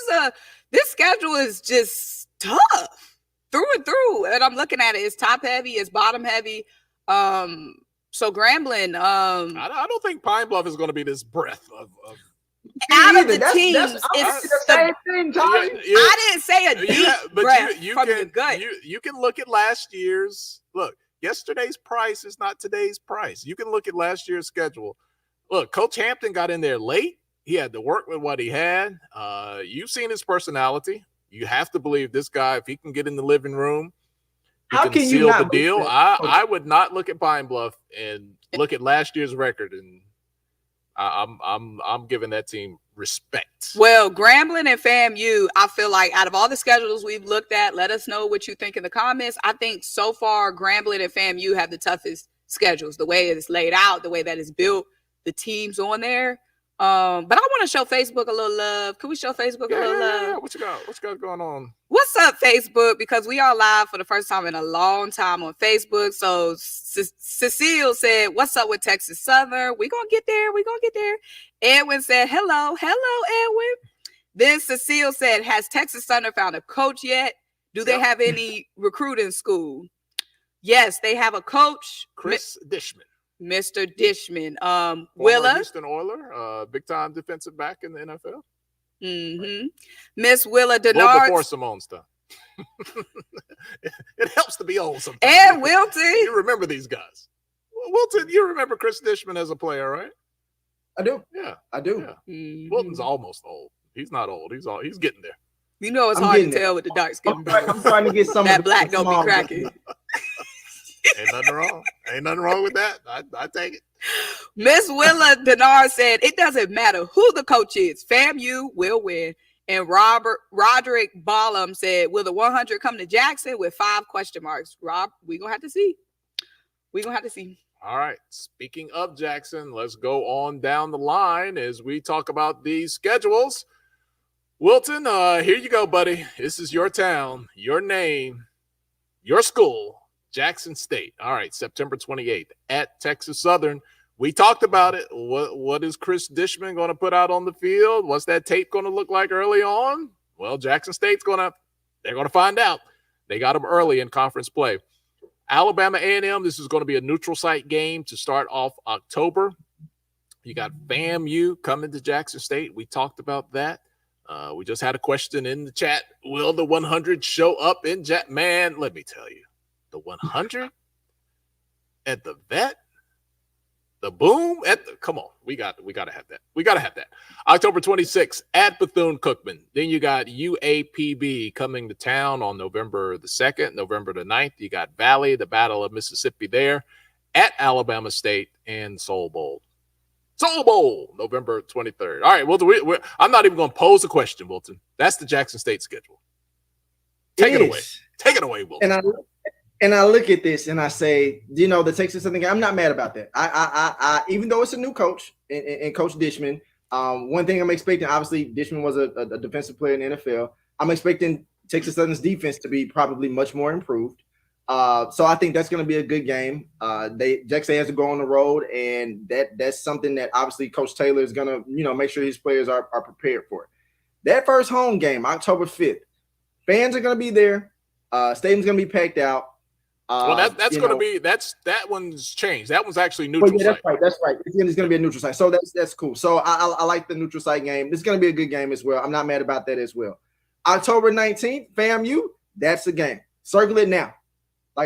schedule is just tough through and through. And I'm looking at it. It's top heavy. It's bottom heavy. So Grambling. I don't think Pine Bluff is going to be this breath of out of the teams. It's the same thing, Tommy. I didn't say a deep breath from the gut. You can look at last year's. Look, yesterday's price is not today's price. You can look at last year's schedule. Look, Coach Hampton got in there late. He had to work with what he had. You've seen his personality. You have to believe this guy, if he can get in the living room, how can seal you not the deal? I would not look at Pine Bluff and look at last year's record, and I'm giving that team respect. Well, Grambling and FAMU, I feel like out of all the schedules we've looked at, let us know what you think in the comments. I think so far Grambling and FAMU have the toughest schedules, the way it's laid out, the way that it's built, the teams on there. But I want to show Facebook a little love. Can we show Facebook a little love? Yeah. What you got going on? What's up, Facebook? Because we are live for the first time in a long time on Facebook. So Cecile said, "What's up with Texas Southern? We're going to get there. Edwin said, hello, Edwin. Then Cecile said, has Texas Southern found a coach yet? Do they have any recruiting school? Yes, they have a coach. Chris Dishman. Mr. Dishman. Willa. Houston Oiler, big-time defensive back in the NFL. Mm-hmm. Miss Willa Denard. Well, before Simone's time. It helps to be old sometimes. And Wilton. You remember these guys. Wilton, you remember Chris Dishman as a player, right? I do. Yeah. I do. Yeah. Mm-hmm. Wilton's almost old. He's not old. He's getting there. You know it's hard to tell with the dark skin. I'm trying to get some that black don't be cracking. Ain't nothing wrong with that. I take it. Miss Willa Denard said, it doesn't matter who the coach is. FAMU will win. And Roderick Ballum said, will the 100 come to Jackson with 5 question marks? Rob, we're going to have to see. All right. Speaking of Jackson, let's go on down the line as we talk about these schedules. Wilton, here you go, buddy. This is your town, your name, your school. Jackson State. All right, September 28th at Texas Southern. We talked about it. What is Chris Dishman going to put out on the field? What's that tape going to look like early on? Well, Jackson State's they're going to find out. They got them early in conference play. Alabama A&M, this is going to be a neutral site game to start off October. You got FAMU coming to Jackson State. We talked about that. We just had a question in the chat. Will the 100 show up in Man, let me tell you, the 100 at the Vet, the Boom come on, we got to have that. We got to have that. October 26th at Bethune-Cookman. Then you got UAPB coming to town on November the 2nd, November the 9th. You got Valley, the Battle of Mississippi there at Alabama State and Soul Bowl. November 23rd. All right, Wilton, I'm not even going to pose a question, Wilton. That's the Jackson State schedule. Take it away. Take it away, Wilton. And I look at this and I say, the Texas Southern game, I'm not mad about that. I even though it's a new coach and Coach Dishman, one thing I'm expecting, obviously, Dishman was a defensive player in the NFL. I'm expecting Texas Southern's defense to be probably much more improved. So I think that's going to be a good game. Jackson State has to go on the road, and that's something that obviously Coach Taylor is going to, make sure his players are prepared for. That first home game, October 5th, fans are going to be there. Stadium's going to be packed out. Well, that's going to be that one's changed. That one's actually neutral site. That's right. It's going to be a neutral site. So that's cool. So I like the neutral site game. This is going to be a good game as well. I'm not mad about that as well. October 19th, FAMU, that's the game. Circle it now.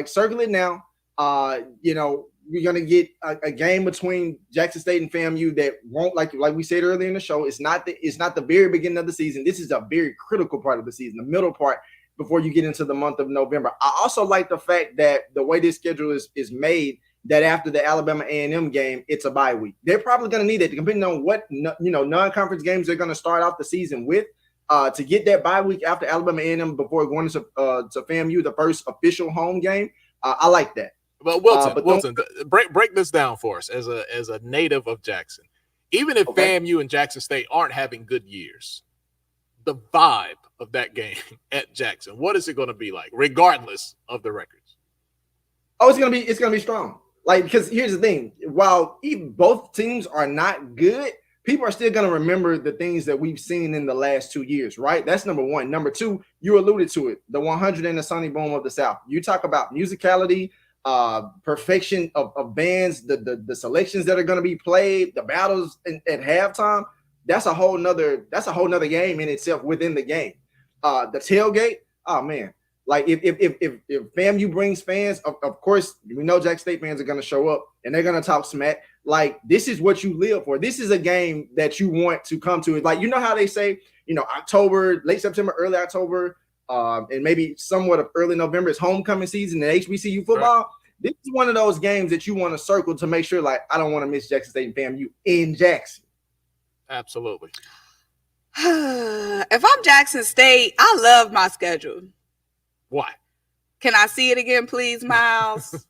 Circle it now. We're going to get a game between Jackson State and FAMU that won't, like we said earlier in the show, it's not the very beginning of the season. This is a very critical part of the season, the middle part, before you get into the month of November. I also like the fact that the way this schedule is made, that after the Alabama A&M game, it's a bye week. They're probably going to need it, depending on what non-conference games they're going to start off the season with, to get that bye week after Alabama A&M before going to FAMU, the first official home game. I like that. But Wilton, break this down for us as a native of Jackson. Even if FAMU and Jackson State aren't having good years, the vibe of that game at Jackson, what is it going to be like, regardless of the records? Oh, it's gonna be strong. Because here's the thing: while even both teams are not good, people are still gonna remember the things that we've seen in the last 2 years, right? That's number one. Number two, you alluded to it: the 100 and the Sonny Boom of the South. You talk about musicality, perfection of bands, the selections that are gonna be played, the battles at halftime. That's a whole nother game in itself within the game. The tailgate, oh man. If FAMU brings fans, of course, we know Jackson State fans are going to show up and they're going to talk smack. This is what you live for. This is a game that you want to come to. It's how they say, October, late September, early October, and maybe somewhat of early November is homecoming season in HBCU football. Right. This is one of those games that you want to circle to make sure, I don't want to miss Jackson State and FAMU in Jackson. Absolutely. If I'm Jackson State, I love my schedule. Why? Can I see it again, please, Miles?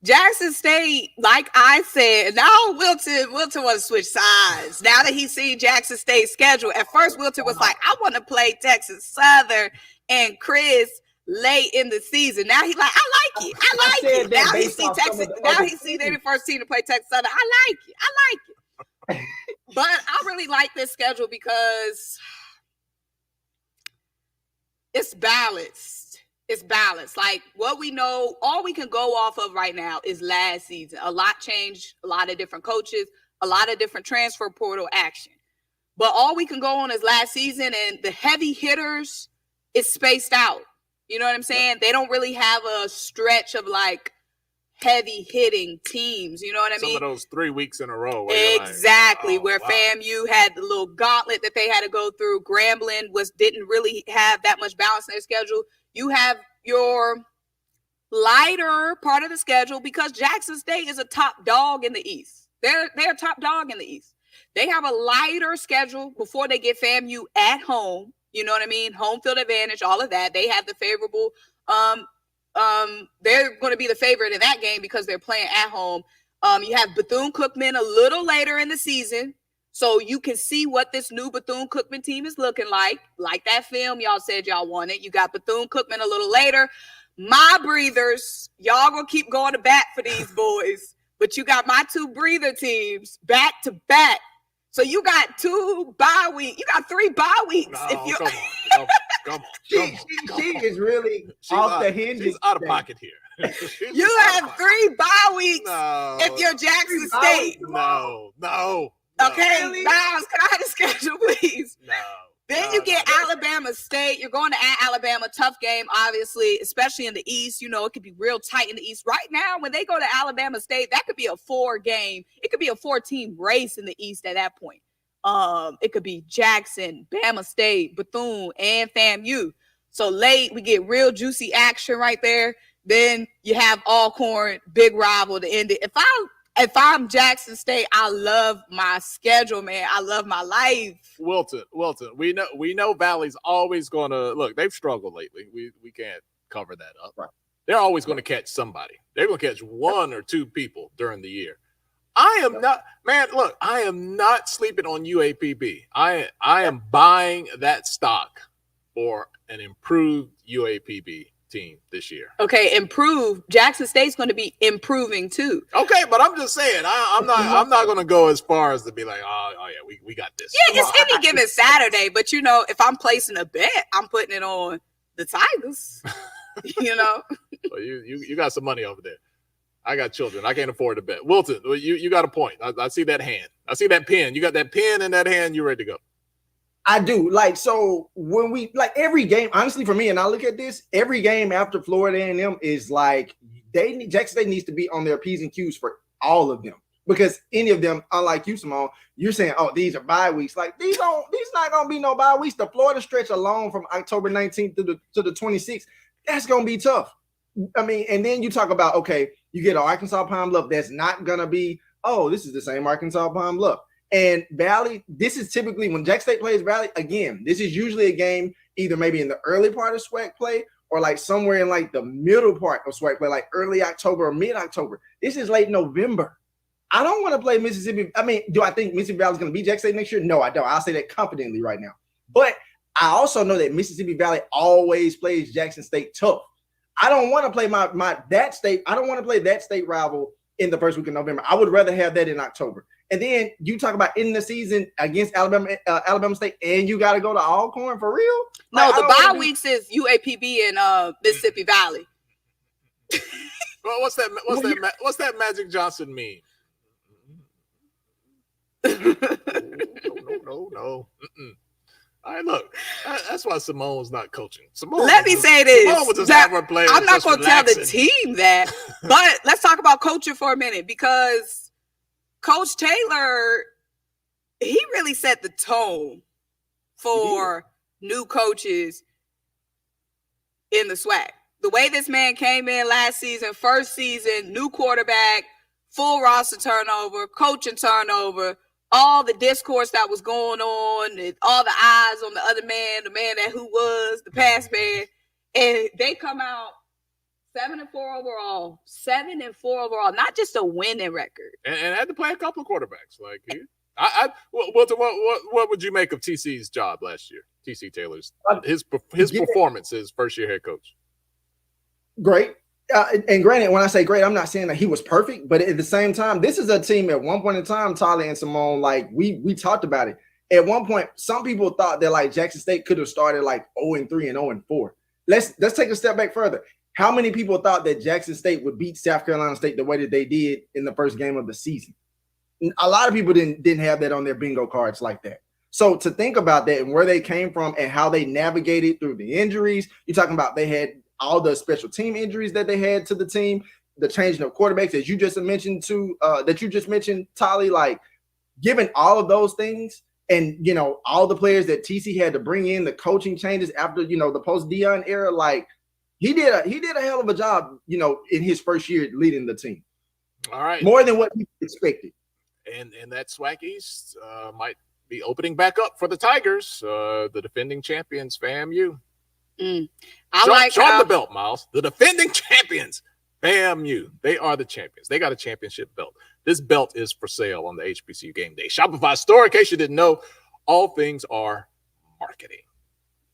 Jackson State, like I said, now Wilton wants to switch sides. Now that he's seen Jackson State's schedule, at first Wilton was like, I want to play Texas Southern and Chris late in the season. Now he's like, I like it. I like it. Now he see Texas. Now he see they're the first team to play Texas Southern. I like it. But I really like this schedule because it's balanced. It's balanced. What we know, all we can go off of right now is last season. A lot changed, a lot of different coaches, a lot of different transfer portal action. But all we can go on is last season, and the heavy hitters is spaced out. You know what I'm saying? They don't really have a stretch of heavy hitting teams. You know what I mean? Some of those 3 weeks in a row. Exactly. Where FAMU had the little gauntlet that they had to go through. Grambling didn't really have that much balance in their schedule. You have your lighter part of the schedule because Jackson State is a top dog in the East. They're a top dog in the East. They have a lighter schedule before they get FAMU at home. You know what I mean? Home field advantage, all of that. They have the favorable they're going to be the favorite in that game because they're playing at home. You have Bethune-Cookman a little later in the season, so you can see what this new Bethune-Cookman team is looking like. Like that film y'all said y'all wanted. You got Bethune-Cookman a little later. My breathers, y'all going to keep going to bat for these boys. but you got my 2 breather teams back to back. So you got 2 bye weeks. You got 3 bye weeks. No, if you come on. She is really off the hinges. She's out of pocket here. you have 3 bye weeks if you're Jackson State. No. Okay, Miles, can I have the schedule, please? No. Then you get Alabama State. You're going to Alabama. Tough game, obviously, especially in the East. You know, it could be real tight in the East. Right now, when they go to Alabama State, that could be a 4 game. It could be a 4-team race in the East at that point. It could be Jackson, Bama State, Bethune, and FAMU. So late, we get real juicy action right there. Then you have Alcorn, big rival to end it. If I'm Jackson State, I love my schedule, man. I love my life. Wilton. We know Valley's always going to look. They've struggled lately. We can't cover that up. Right. They're always going to catch somebody. They're going to catch 1 or 2 people during the year. I am not, man. Look, I am not sleeping on UAPB. I am buying that stock for an improved UAPB team this year. Okay, improve. Jackson State's going to be improving too. Okay, but I'm just saying, I'm not going to go as far as to be like, oh yeah, we got this. Yeah, it's any given Saturday, but you know, if I'm placing a bet, I'm putting it on the Tigers. You know, well, you got some money over there. I got children. I can't afford to bet. Wilton, you got a point. I see that hand. I see that pen. You got that pen in that hand. You're ready to go. I do. So when we every game, honestly, for me, and I look at this, every game after Florida A&M is like Jackson State needs to be on their P's and Q's for all of them, because any of them, unlike you, Simone, you're saying, oh, these are bye weeks. Like these not gonna be no bye weeks. The Florida stretch alone from October 19th to the 26th, that's gonna be tough. I mean, and then you talk about, okay, you get Arkansas Pine Bluff. That's not gonna be, oh, this is the same Arkansas Pine Bluff. And Valley, this is typically when Jackson State plays Valley, again, this is usually a game either maybe in the early part of SWAC play or like somewhere in like the middle part of SWAC play, like early October or mid-October. This is late November. I don't want to play Mississippi. I mean, do I think Mississippi Valley is going to beat Jackson State next year? No, I don't. I'll say that confidently right now. But I also know that Mississippi Valley always plays Jackson State tough. I don't want to play that state. I don't want to play that state rival in the first week of November. I would rather have that in October. And then you talk about ending the season against Alabama State, and you got to go to Alcorn for real? No, the bye weeks is UAPB and Mississippi Valley. Well, what's that Magic Johnson meme? No. All right, look, that's why Simone's not coaching. Let me say this. Simone was just having her players. I'm not going to tell the team that, but let's talk about coaching for a minute, because Coach Taylor, he really set the tone for new coaches in the SWAC. The way this man came in last season, first season, new quarterback, full roster turnover, coaching turnover, all the discourse that was going on, and all the eyes on the other man, the man that who was, the past man, and they come out 7-4 overall, 7-4 overall, not just a winning record. And had to play a couple of quarterbacks. Like, what would you make of TC's job last year? TC Taylor's his performance as first year head coach. Great. And granted, when I say great, I'm not saying that he was perfect, but at the same time, this is a team at one point in time, Tyler and Simone, like we talked about it. At one point, some people thought that like Jackson State could have started like 0-3 and 0-4. Let's take a step back further. How many people thought that Jackson State would beat South Carolina State the way that they did in the first game of the season? A lot of people didn't have that on their bingo cards like that. So to think about that and where they came from and how they navigated through the injuries, you're talking about they had all the special team injuries that they had to the team, the changing of quarterbacks, as you just mentioned, Tolly, like given all of those things and, you know, all the players that TC had to bring in, the coaching changes after, you know, the post-Deion era, like he did a hell of a job, you know, in his first year leading the team. All right. More than what he expected. And that SWAC East might be opening back up for the Tigers, the defending champions, FAMU. Shorten the belt, Miles. The defending champions, FAMU. They are the champions. They got a championship belt. This belt is for sale on the HBCU Gameday Shopify store. In case you didn't know, all things are marketing.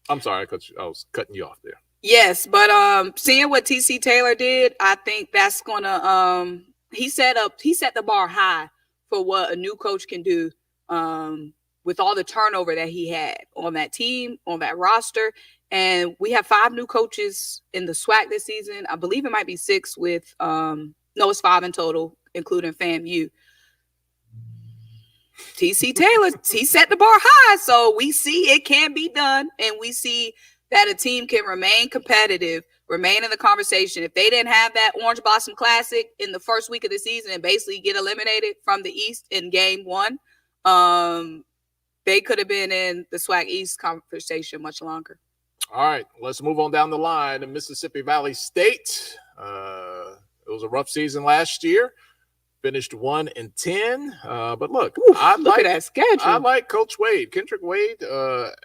I'm sorry, I was cutting you off there. Yes, but seeing what TC Taylor did, I think that's gonna he set the bar high for what a new coach can do with all the turnover that he had on that team, on that roster. And we have 5 new coaches in the SWAC this season. I believe it might be 6 with it's 5 in total, including FAMU. TC Taylor, he set the bar high. So we see it can be done, and we see that a team can remain competitive, remain in the conversation. If they didn't have that Orange Blossom Classic in the first week of the season and basically get eliminated from the East in game 1, they could have been in the SWAC East conversation much longer. All right, let's move on down the line to Mississippi Valley State. It was a rough season last year. Finished 1-10. But look, look at that schedule. I like Coach Wade. Kendrick Wade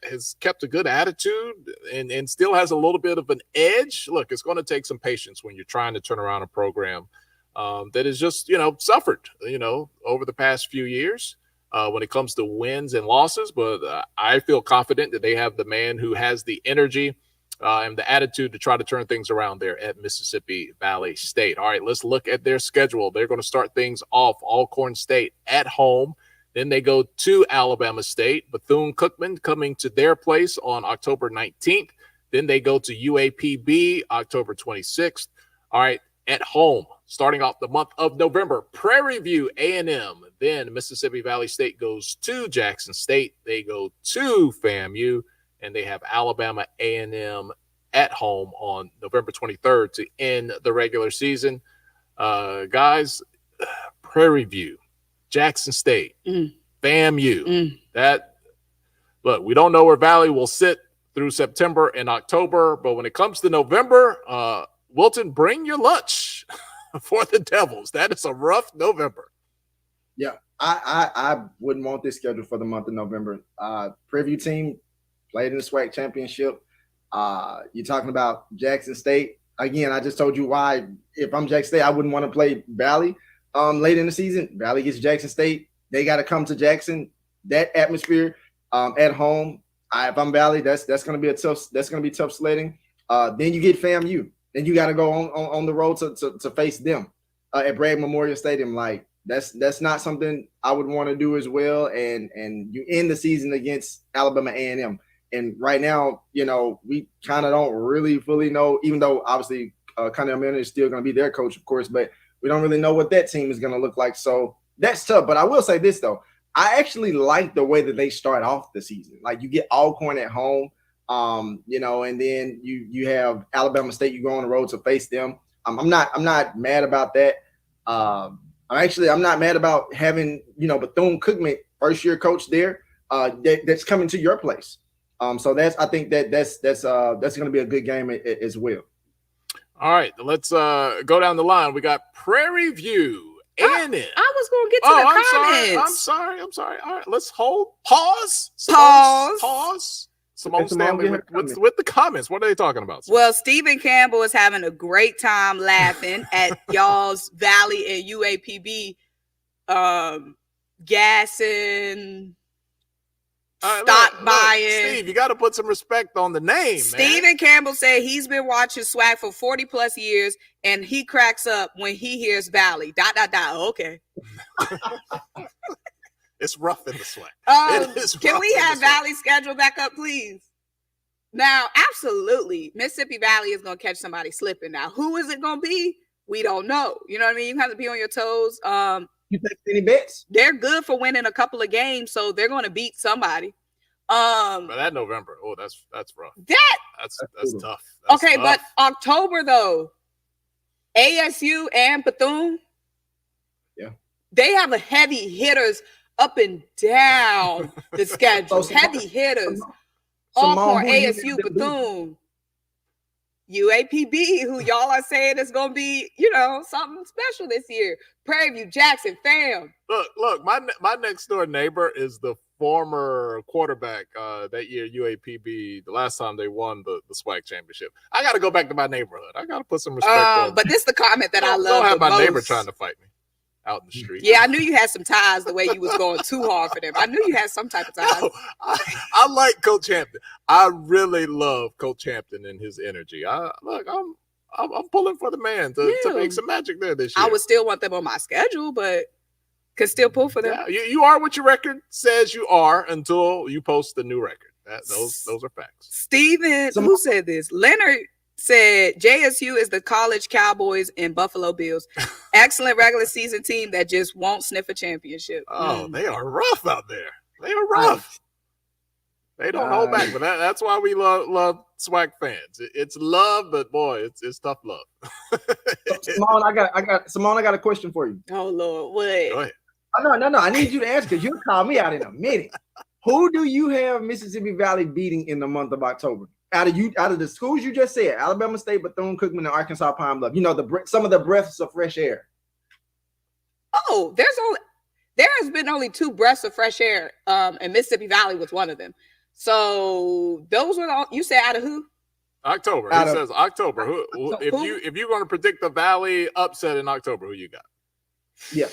has kept a good attitude and still has a little bit of an edge. Look, it's going to take some patience when you're trying to turn around a program that has just, suffered, over the past few years when it comes to wins and losses. But I feel confident that they have the man who has the energy and the attitude to try to turn things around there at Mississippi Valley State. All right, let's look at their schedule. They're going to start things off Alcorn State at home. Then they go to Alabama State. Bethune-Cookman coming to their place on October 19th. Then they go to UAPB October 26th. All right, at home, starting off the month of November, Prairie View A&M. Then Mississippi Valley State goes to Jackson State. They go to FAMU. And they have Alabama A&M at home on November 23rd to end the regular season. Guys, Prairie View, Jackson State, FAMU. Look, we don't know where Valley will sit through September and October, but when it comes to November, Wilton, bring your lunch for the Devils. That is a rough November. Yeah, I wouldn't want this schedule for the month of November. Prairie View team played in the SWAC championship. You're talking about Jackson State. Again, I just told you why. If I'm Jackson State, I wouldn't want to play Valley late in the season. Valley gets Jackson State. They got to come to Jackson. That atmosphere at home. If I'm Valley, that's going to be tough sledding. Then you get FAMU. Then you got to go on the road to face them at Bragg Memorial Stadium. Like that's not something I would want to do as well. And you end the season against Alabama A&M. And right now, we kind of don't really fully know, even though obviously Connell Manor is still going to be their coach, of course, but we don't really know what that team is going to look like. So that's tough. But I will say this, though. I actually like the way that they start off the season. Like you get Alcorn at home, and then you have Alabama State. You go on the road to face them. I'm not mad about that. I'm not mad about having, Bethune-Cookman, first-year coach there that's coming to your place. So I think that's going to be a good game as well. All right, let's go down the line. We got Prairie View A&M. I was going to get to the comments. I'm sorry. All right, let's pause. Simone Stanley with the comments. What are they talking about? Well, Stephen Campbell is having a great time laughing at y'all's Valley and UAPB gassing. Buying. Steve, you got to put some respect on the name, Stephen Campbell said he's been watching SWAC for 40 plus years and he cracks up when he hears Valley. ... Okay. It's rough in the SWAC. Can we have Valley schedule back up, please? Now, absolutely. Mississippi Valley is going to catch somebody slipping. Now, who is it going to be? We don't know. You know what I mean? You have to be on your toes. You take any bets? They're good for winning a couple of games, so they're going to beat somebody. But that November, that's rough. That's tough. That's okay, tough. but October though, ASU and Bethune, yeah, they have a heavy hitters up and down the schedule. Heavy hitters. Alcorn, ASU, Bethune. UAPB, who y'all are saying is going to be, something special this year. Prairie View, Jackson, fam. Look, my next door neighbor is the former quarterback that year, UAPB, the last time they won the SWAC championship. I got to go back to my neighborhood. I got to put some respect on. But this is the comment that I love. Don't have my most. neighbor trying to fight me out in the street. Yeah, I knew you had some ties the way you was going too hard for them. I knew you had some type of ties. No, I like Coach Hampton. I really love Coach Hampton and his energy. I'm I'm pulling for the man to make some magic there this year. I would still want them on my schedule, but could still pull for them. Yeah, you are what your record says you are until you post the new record. Those are facts. Steven, who said this? Leonard said JSU is the college Cowboys and Buffalo Bills. Excellent regular season team that just won't sniff a championship. Oh, they are rough out there. They are rough. They don't hold back, but that's why we love SWAC fans. It's love, but boy, it's tough love. Simone, I got a question for you. Oh Lord, what? Go ahead. No. I need you to answer because you'll call me out in a minute. Who do you have Mississippi Valley beating in the month of October? Out of the schools you just said, Alabama State, Bethune-Cookman, and Arkansas Pine Bluff. You know, some of the breaths of fresh air. Oh, there has been only 2 breaths of fresh air, and Mississippi Valley was one of them. So those were all you said. Out of who? October. It says October. Who? If you're going to predict the Valley upset in October, who you got? Yeah.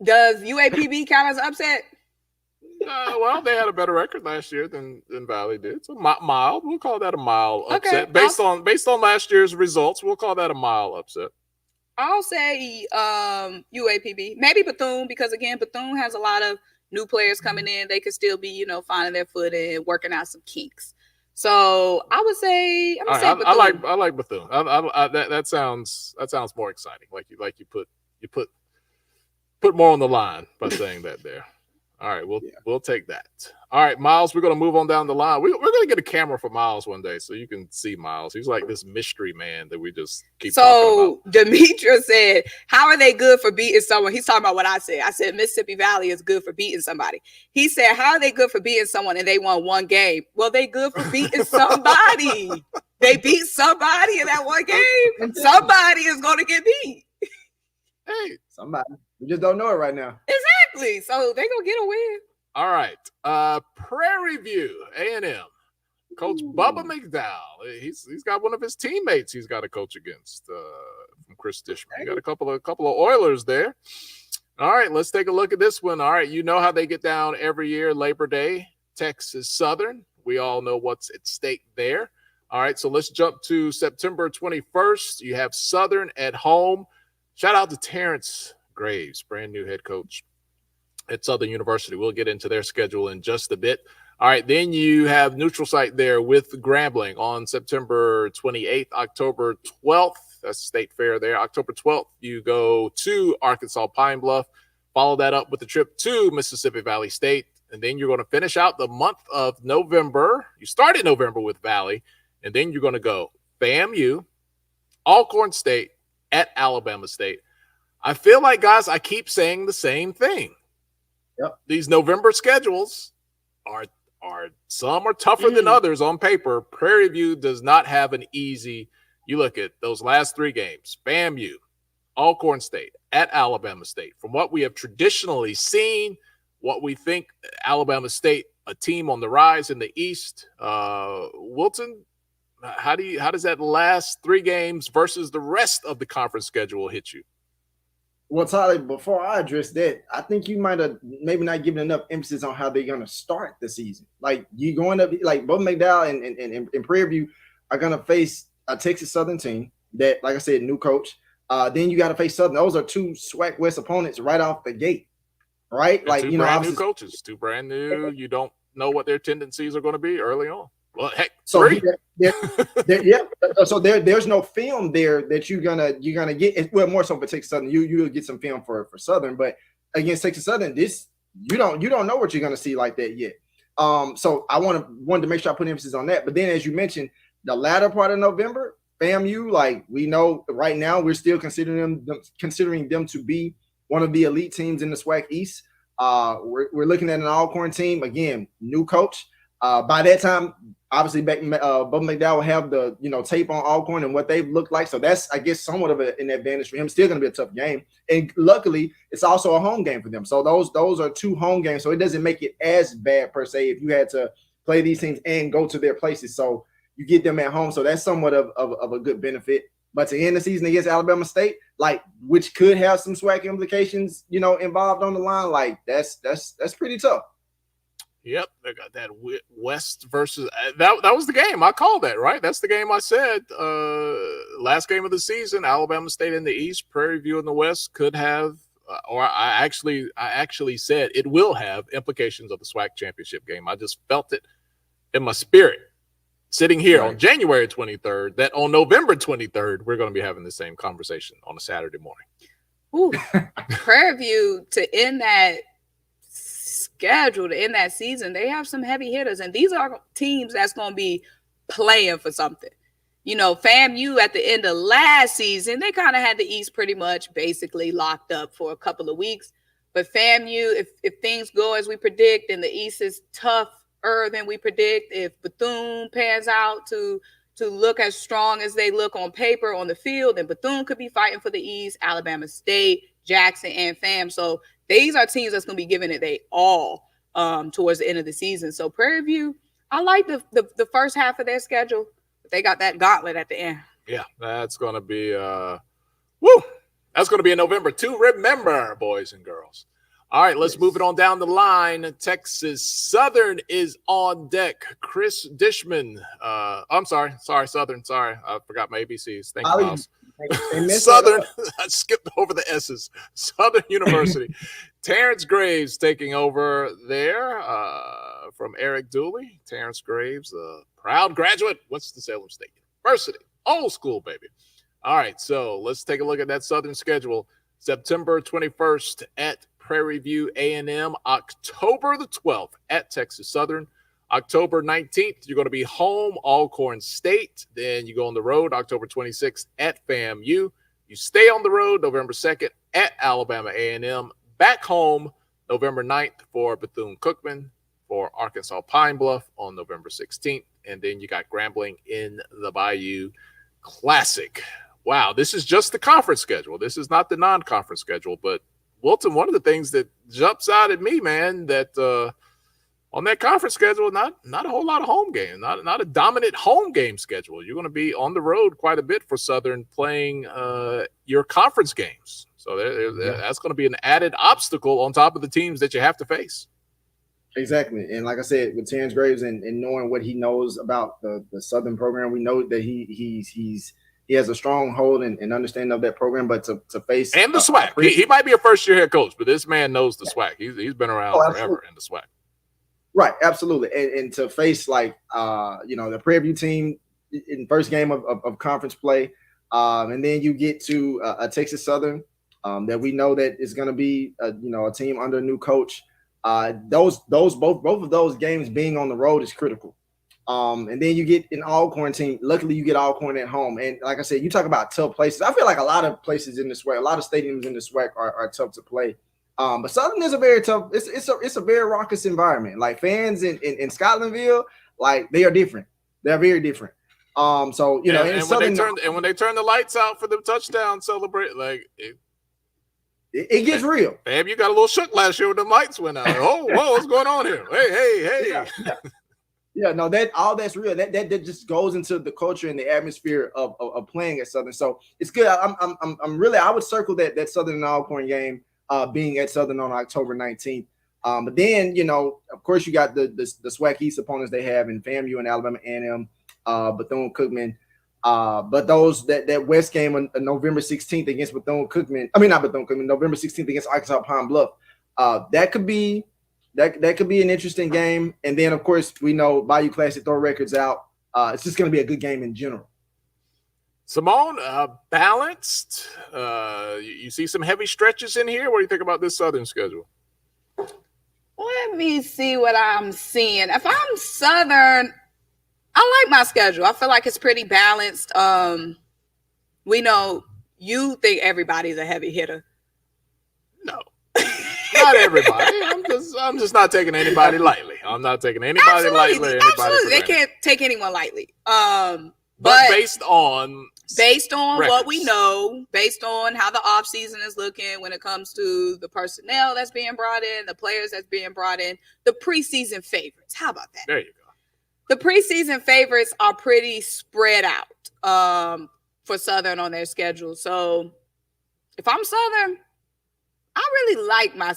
Does UAPB count as upset? Well, they had a better record last year than Valley did. So mild. We'll call that a mild upset. Okay. Based on last year's results, we'll call that a mild upset. I'll say UAPB. Maybe Bethune, because again, Bethune has a lot of new players coming in. They could still be, finding their foot and working out some kinks. So I would say Bethune. I like Bethune. That sounds more exciting. Like you put more on the line by saying that there. All right, we'll take that. All right, Miles, we're going to move on down the line. We're going to get a camera for Miles one day so you can see Miles. He's like this mystery man that we just keep talking about. So Demetra said, how are they good for beating someone? He's talking about what I said. I said Mississippi Valley is good for beating somebody. He said, how are they good for beating someone and they won one game? Well, they good for beating somebody. They beat somebody in that one game. Somebody is going to get beat. Hey, somebody. We just don't know it right now. Exactly. So they're going to get a win. All right. Prairie View A&M. Coach Bubba McDowell. He's got one of his teammates he's got to coach against from Chris Dishman. He got a couple of Oilers there. All right, let's take a look at this one. All right, you know how they get down every year, Labor Day, Texas Southern. We all know what's at stake there. All right, so let's jump to September 21st. You have Southern at home. Shout out to Terrence Graves, brand new head coach at Southern University. We'll get into their schedule in just a bit. All right, then you have neutral site there with Grambling on September 28th, October 12th. That's State Fair there. October 12th, you go to Arkansas Pine Bluff. Follow that up with a trip to Mississippi Valley State. And then you're going to finish out the month of November. You start in November with Valley, and then you're going to go FAMU, Alcorn State, at Alabama State. I feel like, guys, I keep saying the same thing. Yep. These November schedules are some are tougher than others on paper. Prairie View does not have an easy. You look at those last 3 games: FAMU, Alcorn State, at Alabama State. From what we have traditionally seen, what we think Alabama State, a team on the rise in the East. Wilton, how does that last 3 games versus the rest of the conference schedule hit you? Well, Tyler, before I address that, I think you might have maybe not given enough emphasis on how they're going to start the season. Like, you going up, like, Bubba McDowell and Prairie View are going to face a Texas Southern team that, like I said, new coach. Then you got to face Southern. Those are 2 SWAC West opponents right off the gate, right? And like, 2 brand new coaches, 2 brand new. You don't know what their tendencies are going to be early on. Well, heck, so 3. So there's no film there that you're gonna get. Well, more so for Texas Southern, you'll get some film for Southern, but against Texas Southern, this you don't know what you're gonna see like that yet. So I wanted to make sure I put emphasis on that. But then, as you mentioned, the latter part of November, FAMU, like we know right now, we're still considering them to be one of the elite teams in the SWAC East. We're looking at an Alcorn team again, new coach. By that time, obviously, Bubba McDowell will have the tape on Alcorn and what they've looked like. So that's, I guess, somewhat of an advantage for him. Still going to be a tough game, and luckily, it's also a home game for them. So those are 2 home games. So it doesn't make it as bad per se if you had to play these teams and go to their places. So you get them at home. So that's somewhat of a good benefit. But to end the season against Alabama State, like, which could have some SWAC implications, involved on the line, like that's pretty tough. Yep, they got that West versus that was the game. I called that, right? That's the game I said. Last game of the season, Alabama State in the East, Prairie View in the West could have, or I actually said it will have implications of the SWAC championship game. I just felt it in my spirit sitting here on January 23rd, that on November 23rd, we're going to be having the same conversation on a Saturday morning. Ooh, Prairie View to end that schedule, to end that season, they have some heavy hitters, and these are teams that's going to be playing for something. You know, FAMU at the end of last season, they kind of had the East pretty much basically locked up for a couple of weeks. But FAMU, if things go as we predict, and the East is tougher than we predict, if Bethune pans out to look as strong as they look on paper on the field, then Bethune could be fighting for the East, Alabama State, Jackson, and FAM. So these are teams that's going to be giving it they all towards the end of the season. So Prairie View, I like the first half of their schedule. But they got that gauntlet at the end. Yeah, that's going to be That's going to be in November to remember, boys and girls. All right, let's move it on down the line. Texas Southern is on deck. Chris Dishman. I'm sorry, Southern. Sorry, I forgot my ABCs. Thank you, Miles. Southern. I skipped over the S's. Southern University. Terrence Graves taking over there from Eric Dooley. Terrence Graves, a proud graduate, Winston-Salem State University. Old school, baby. All right, so let's take a look at that Southern schedule. September 21st at Prairie View A&M, October the 12th at Texas Southern. October 19th, you're going to be home, Alcorn State. Then you go on the road, October 26th at FAMU. You stay on the road, November 2nd at Alabama A&M. Back home, November 9th for Bethune-Cookman, for Arkansas Pine Bluff on November 16th. And then you got Grambling in the Bayou Classic. Wow, this is just the conference schedule. This is not the non-conference schedule, but Wilton, one of the things that jumps out at me, man, that on that conference schedule, not a whole lot of home game, not a dominant home game schedule. You're going to be on the road quite a bit for Southern playing your conference games. So that's going to be an added obstacle on top of the teams that you have to face. Exactly. And like I said, with Terrence Graves and knowing what he knows about the Southern program, we know that he has a strong hold and understanding of that program, but to face and the SWAC, he might be a first-year head coach, but this man knows the SWAC. He's been around forever in the SWAC. Right, absolutely, and to face the Prairie View team in first game of conference play, and then you get to a Texas Southern that we know that is going to be a team under a new coach. Both of those games being on the road is critical. And then you get an Alcorn team. Luckily, you get Alcorn at home. And like I said, you talk about tough places. I feel like a lot of places in the SWAC, a lot of stadiums in the SWAC are tough to play. But Southern is a very tough. It's a very raucous environment. Like fans in Scotlandville, like they are different. They're very different. So and when they turn the lights out for the touchdown celebrate, like it gets real. Babe, you got a little shook last year when the lights went out. Oh, whoa, what's going on here? Hey. Yeah, no, that's real. That just goes into the culture and the atmosphere of playing at Southern. So it's good. I would circle that Southern and Alcorn game being at Southern on October 19th. But then, of course, you got the SWAC East opponents they have in FAMU and Alabama A&M, Bethune-Cookman. But that West game on November 16th against Bethune-Cookman. I mean, not Bethune-Cookman. November 16th against Arkansas Pine Bluff. That could be an interesting game. And then, of course, we know Bayou Classic throw records out. It's just going to be a good game in general. Simone, balanced. You see some heavy stretches in here. What do you think about this Southern schedule? Let me see what I'm seeing. If I'm Southern, I like my schedule. I feel like it's pretty balanced. We know you think everybody's a heavy hitter. No. Not everybody. I'm just not taking anybody lightly. I'm not taking anybody lightly. Absolutely. They can't take anyone lightly. But based on records. What we know, based on how the offseason is looking when it comes to the personnel that's being brought in, the players that's being brought in, the preseason favorites. How about that? There you go. The preseason favorites are pretty spread out for Southern on their schedule. So if I'm Southern, I really like my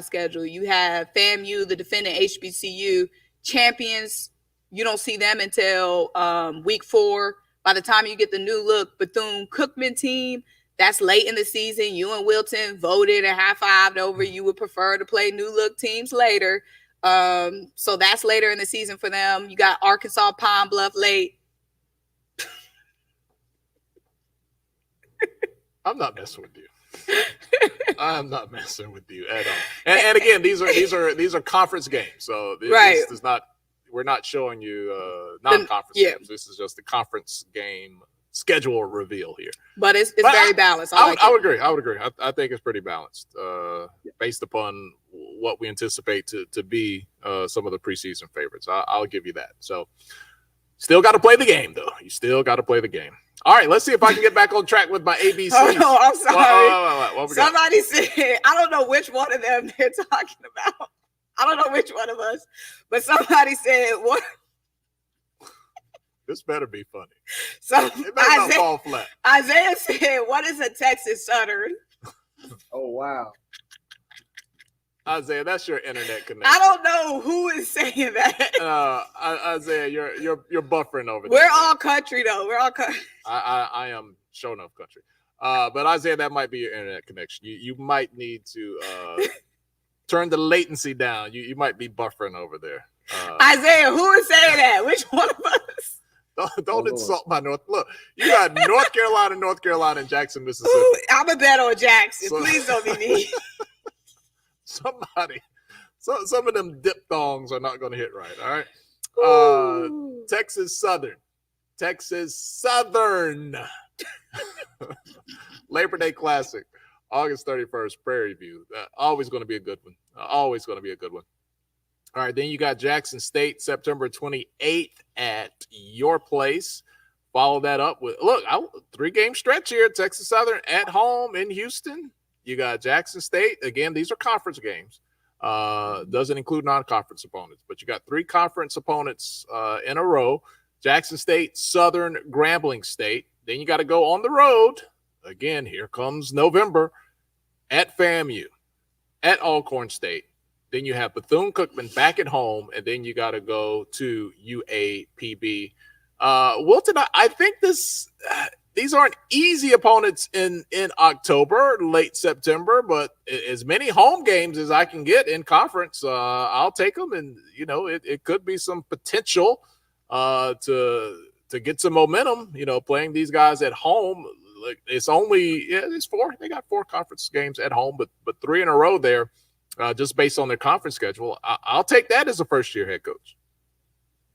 schedule. You have FAMU, the defending HBCU champions. You don't see them until week 4. By the time you get the new look Bethune-Cookman team, that's late in the season. You and Wilton voted and high-fived over you would prefer to play new look teams later. So that's later in the season for them. You got Arkansas Pine Bluff late. I'm not messing with you. I'm not messing with you at all. And again, these are conference games, so this is not. We're not showing you non-conference games. This is just the conference game schedule reveal here. But it's very balanced. I would agree. I think it's pretty balanced based upon what we anticipate to be some of the preseason favorites. I'll give you that. So still got to play the game, though. You still got to play the game. All right, let's see if I can get back on track with my ABCs. Oh, I'm sorry. What Somebody said, I don't know which one of them they're talking about. I don't know which one of us, but somebody said, what? This better be funny. So it better not fall flat. Isaiah said, what is a Texas Southern? Oh, wow. Isaiah, that's your internet connection. I don't know who is saying that. Isaiah, you're buffering over there. We're all country, though. We're all country. I am sure enough country. But Isaiah, that might be your internet connection. You might need to turn the latency down. You might be buffering over there. Isaiah, who is saying that? Which one of us? Don't insult my North. Look, you got North Carolina, and Jackson, Mississippi. Ooh, I'm a bet on Jackson. Please don't be me. Somebody, some of them diphthongs are not going to hit right. All right. Texas Southern. Labor Day Classic, August 31st, Prairie View. Always going to be a good one. All right. Then you got Jackson State, September 28th at your place. Follow that up with, 3-game stretch here. Texas Southern at home in Houston. You got Jackson State. Again, these are conference games. Doesn't include non-conference opponents, but you got 3 conference opponents in a row. Jackson State, Southern, Grambling State. Then you got to go on the road. Again, here comes November at FAMU, at Alcorn State. Then you have Bethune-Cookman back at home, and then you got to go to UAPB. Wilton, I think these aren't easy opponents in October, late September, but as many home games as I can get in conference, I'll take them. And, it could be some potential to get some momentum, playing these guys at home. Like it's 4. They got 4 conference games at home, but 3 in a row there, just based on their conference schedule. I'll take that as a first-year head coach.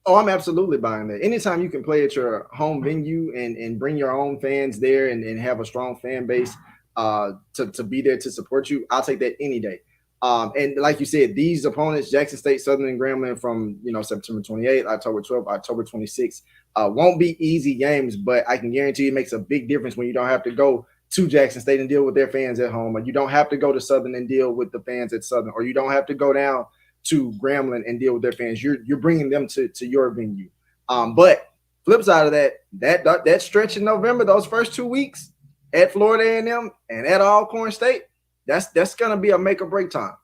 Oh, I'm absolutely buying that. Anytime you can play at your home venue and bring your own fans there and have a strong fan base to be there to support you, I'll take that any day. And like you said, these opponents, Jackson State, Southern, and Grambling from September 28th, October 12th, October 26th, won't be easy games, but I can guarantee it makes a big difference when you don't have to go to Jackson State and deal with their fans at home, or you don't have to go to Southern and deal with the fans at Southern, or you don't have to go down to Grambling and deal with their fans. You're bringing them to your venue. But flip side of that stretch in November, those first 2 weeks at Florida A&M and at Alcorn State, that's going to be a make or break time,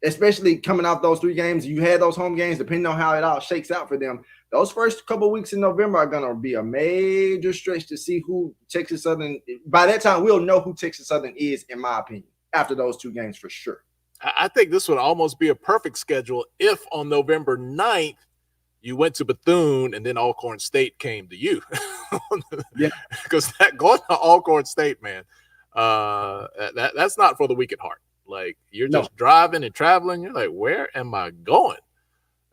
especially coming off those 3 games. You had those home games, depending on how it all shakes out for them. Those first couple of weeks in November are going to be a major stretch to see who Texas Southern. By that time, we'll know who Texas Southern is, in my opinion, after those 2 games for sure. I think this would almost be a perfect schedule if on November 9th you went to Bethune and then Alcorn State came to you. Yeah, because going to Alcorn State, man, that's not for the weak at heart. Like you're just driving and traveling. You're like, where am I going?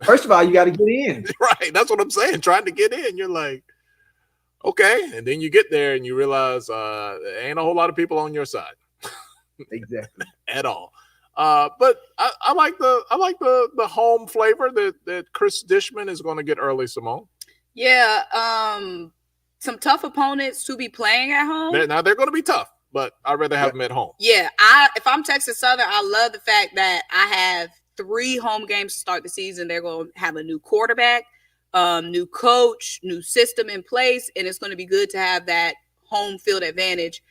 First of all, you got to get in. Right. That's what I'm saying. Trying to get in. You're like, okay. And then you get there and you realize there ain't a whole lot of people on your side. Exactly. At all. But I like the home flavor that Chris Dishman is going to get early, Simone. Yeah. Some tough opponents to be playing at home. They're going to be tough, but I'd rather have them at home. Yeah. If I'm Texas Southern, I love the fact that I have 3 home games to start the season. They're going to have a new quarterback, new coach, new system in place, and it's going to be good to have that home field advantage.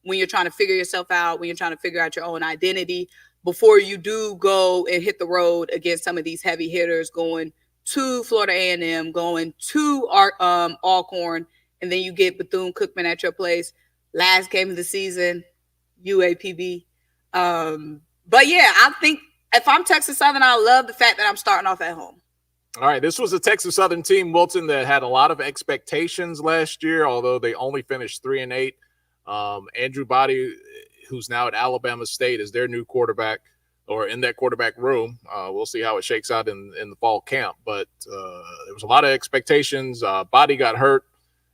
when you're trying to figure yourself out, when you're trying to figure out your own identity before you do go and hit the road against some of these heavy hitters, going to Florida A&M, going to Alcorn, and then you get Bethune-Cookman at your place. Last game of the season, UAPB. But yeah, I think if I'm Texas Southern, I love the fact that I'm starting off at home. All right, this was a Texas Southern team, Wilton, that had a lot of expectations last year, although they only finished 3-8. Andrew Body, who's now at Alabama State, is their new quarterback, or in that quarterback room. We'll see how it shakes out in the fall camp. But there was a lot of expectations. Body got hurt,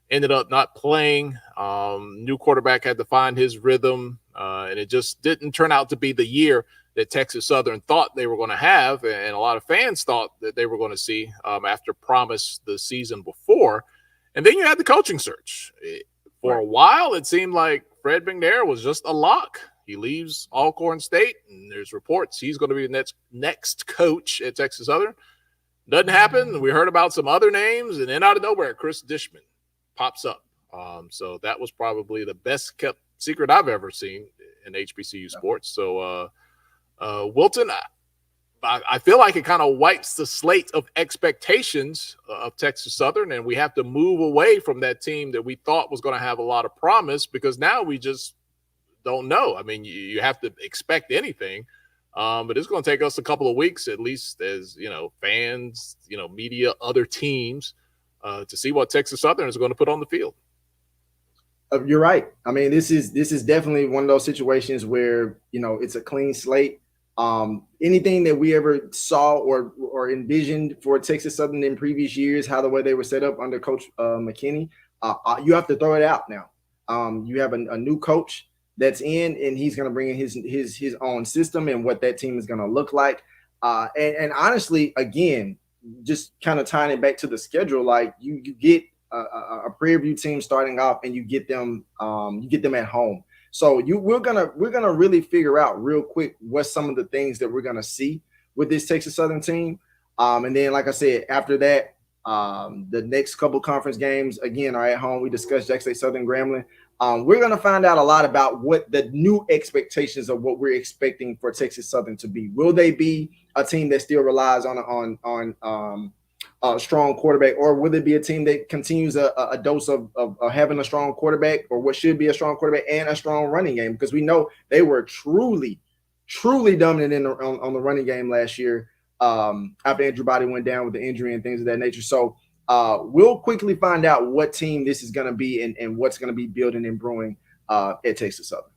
ended up not playing. New quarterback had to find his rhythm, and it just didn't turn out to be the year that Texas Southern thought they were going to have, and a lot of fans thought that they were going to see after promise the season before. And then you had the coaching search. For a while, it seemed like Fred McNair was just a lock. He leaves Alcorn State, and there's reports he's going to be the next coach at Texas Southern. Doesn't happen. We heard about some other names, and then out of nowhere, Chris Dishman pops up. So that was probably the best kept secret I've ever seen in HBCU sports. So, Wilton, I feel like it kind of wipes the slate of expectations of Texas Southern, and we have to move away from that team that we thought was going to have a lot of promise, because now we just don't know. I mean, you have to expect anything, but it's going to take us a couple of weeks, at least as, fans, media, other teams, to see what Texas Southern is going to put on the field. You're right. I mean, this is definitely one of those situations where, it's a clean slate. Anything that we ever saw or envisioned for Texas Southern in previous years, how the way they were set up under Coach McKinney, you have to throw it out now. You have a new coach that's in, and he's going to bring in his own system and what that team is going to look like. And honestly, again, just kind of tying it back to the schedule, like you get a Prairie View team starting off, and you get them at home. So we're gonna really figure out real quick what some of the things that we're gonna see with this Texas Southern team. And then, like I said, after that, the next couple conference games again are at home. We discussed Jackson State Southern, Grambling. We're gonna find out a lot about what the new expectations of what we're expecting for Texas Southern to be. Will they be a team that still relies on a strong quarterback, or will it be a team that continues a dose of having a strong quarterback, or what should be a strong quarterback and a strong running game? Because we know they were truly dominant on the running game last year after Andrew Body went down with the injury and things of that nature. So we'll quickly find out what team this is going to be and what's going to be building and brewing at Texas Southern.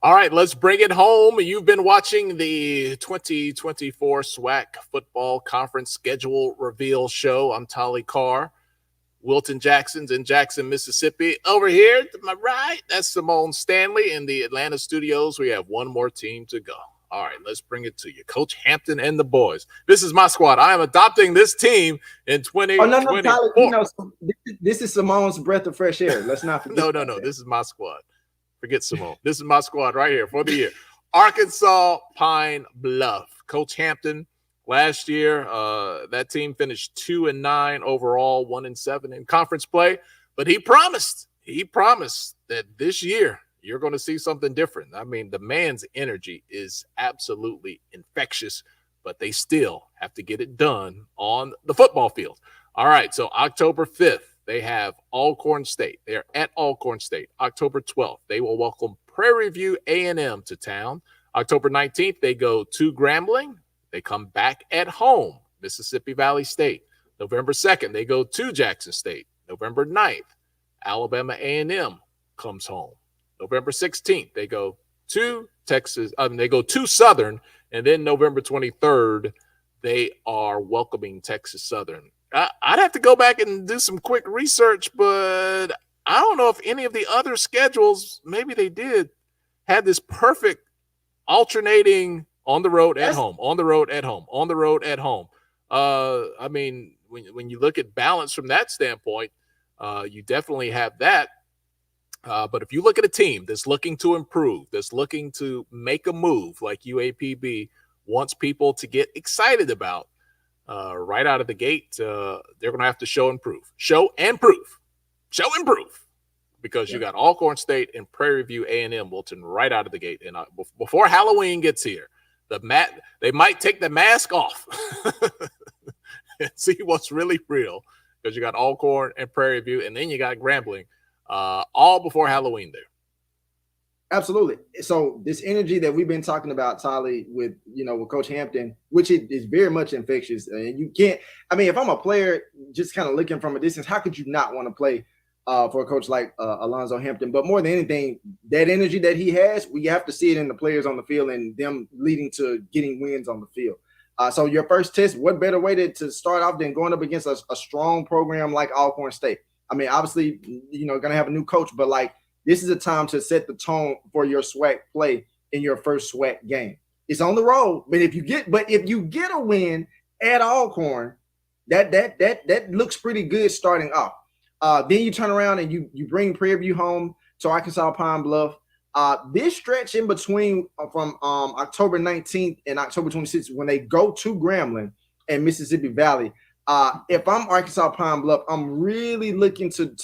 All right, let's bring it home. You've been watching the 2024 SWAC Football Conference Schedule Reveal Show. I'm Tolly Carr. Wilton Jackson's in Jackson, Mississippi. Over here to my right, that's Simone Stanley. In the Atlanta studios, we have one more team to go. All right, let's bring it to you. Coach Hampton and the boys. This is my squad. I am adopting this team in 2024. No, this is Simone's breath of fresh air. Let's not forget. No. This is my squad. Forget Simone. This is my squad right here for the year. Arkansas Pine Bluff. Coach Hampton, last year, that team finished 2-9 overall, 1-7 in conference play. But he promised that this year you're going to see something different. I mean, the man's energy is absolutely infectious, but they still have to get it done on the football field. All right, so October 5th. They have Alcorn State. They're at Alcorn State. October 12th, they will welcome Prairie View A&M to town. October 19th, they go to Grambling. They come back at home, Mississippi Valley State. November 2nd, they go to Jackson State. November 9th, Alabama A&M comes home. November 16th, they go to they go to Southern. And then November 23rd, they are welcoming Texas Southern. I'd have to go back and do some quick research, but I don't know if any of the other schedules, maybe they did, had this perfect alternating on the road at home, on the road at home, on the road at home. I mean, when you look at balance from that standpoint, you definitely have that. But if you look at a team that's looking to improve, that's looking to make a move like UAPB wants people to get excited about, right out of the gate, they're going to have to show and prove. because you got Alcorn State and Prairie View A&M Wilton right out of the gate. And before Halloween gets here, they might take the mask off and see what's really real, because you got Alcorn and Prairie View, and then you got Grambling, all before Halloween there. Absolutely. So this energy that we've been talking about, Tolly, with Coach Hampton, which is very much infectious. And you can't, if I'm a player just kind of looking from a distance, how could you not want to play for a coach like Alonzo Hampton? But more than anything, that energy that he has, we have to see it in the players on the field and them leading to getting wins on the field. So your first test, what better way to start off than going up against a strong program like Alcorn State? Obviously, going to have a new coach, but this is a time to set the tone for your SWAC play in your first SWAC game. It's on the road, but if you get a win at Alcorn, that looks pretty good starting off. Then you turn around and you bring Prairie View home to Arkansas Pine Bluff. This stretch in between from October 19th and October 26th, when they go to Grambling and Mississippi Valley, if I'm Arkansas Pine Bluff, I'm really looking to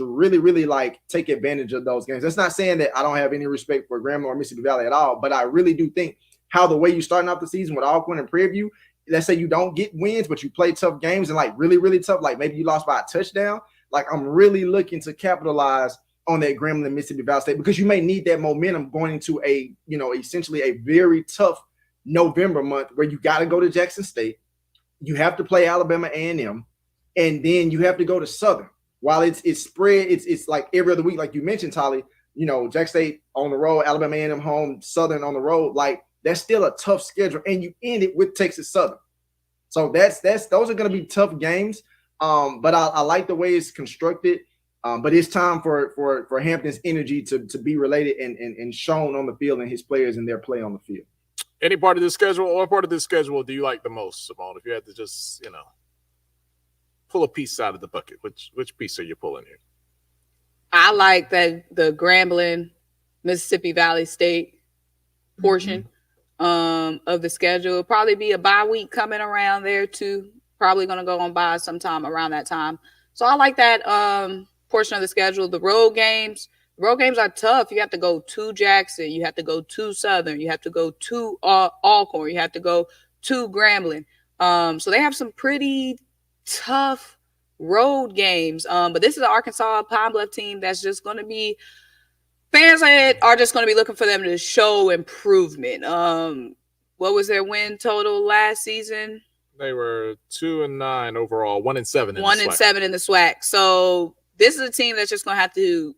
really take advantage of those games. That's not saying that I don't have any respect for Grambling or Mississippi Valley at all, but I really do think how the way you starting off the season with Alcorn and Prairie View, let's say you don't get wins, but you play tough games and really tough, maybe you lost by a touchdown. I'm really looking to capitalize on that Grambling Mississippi Valley State, because you may need that momentum going into essentially a very tough November month where you got to go to Jackson State. You have to play Alabama A&M, and then you have to go to Southern. While it's spread, it's like every other week, like you mentioned, Tolly. Jackson State on the road, Alabama A&M home, Southern on the road. That's still a tough schedule, and you end it with Texas Southern. So those are going to be tough games. But I like the way it's constructed. But it's time for Hampton's energy to be related and shown on the field, and his players and their play on the field. Any part of this schedule, or part of this schedule, do you like the most, Simone? If you had to just, pull a piece out of the bucket, which piece are you pulling here? I like the Grambling, Mississippi Valley State portion of the schedule. It'll probably be a bye week coming around there too. Probably going to go on by sometime around that time. So I like that portion of the schedule. The road games are tough. You have to go to Jackson. You have to go to Southern. You have to go to Alcorn. You have to go to Grambling. So they have some pretty tough road games. But this is an Arkansas Pine Bluff team that's just going to be, fans are just going to be looking for them to show improvement. What was their win total last season? They were 2-9 overall, 1-7 in the SWAC. 1-7 in the SWAC. So this is a team that's just going to have to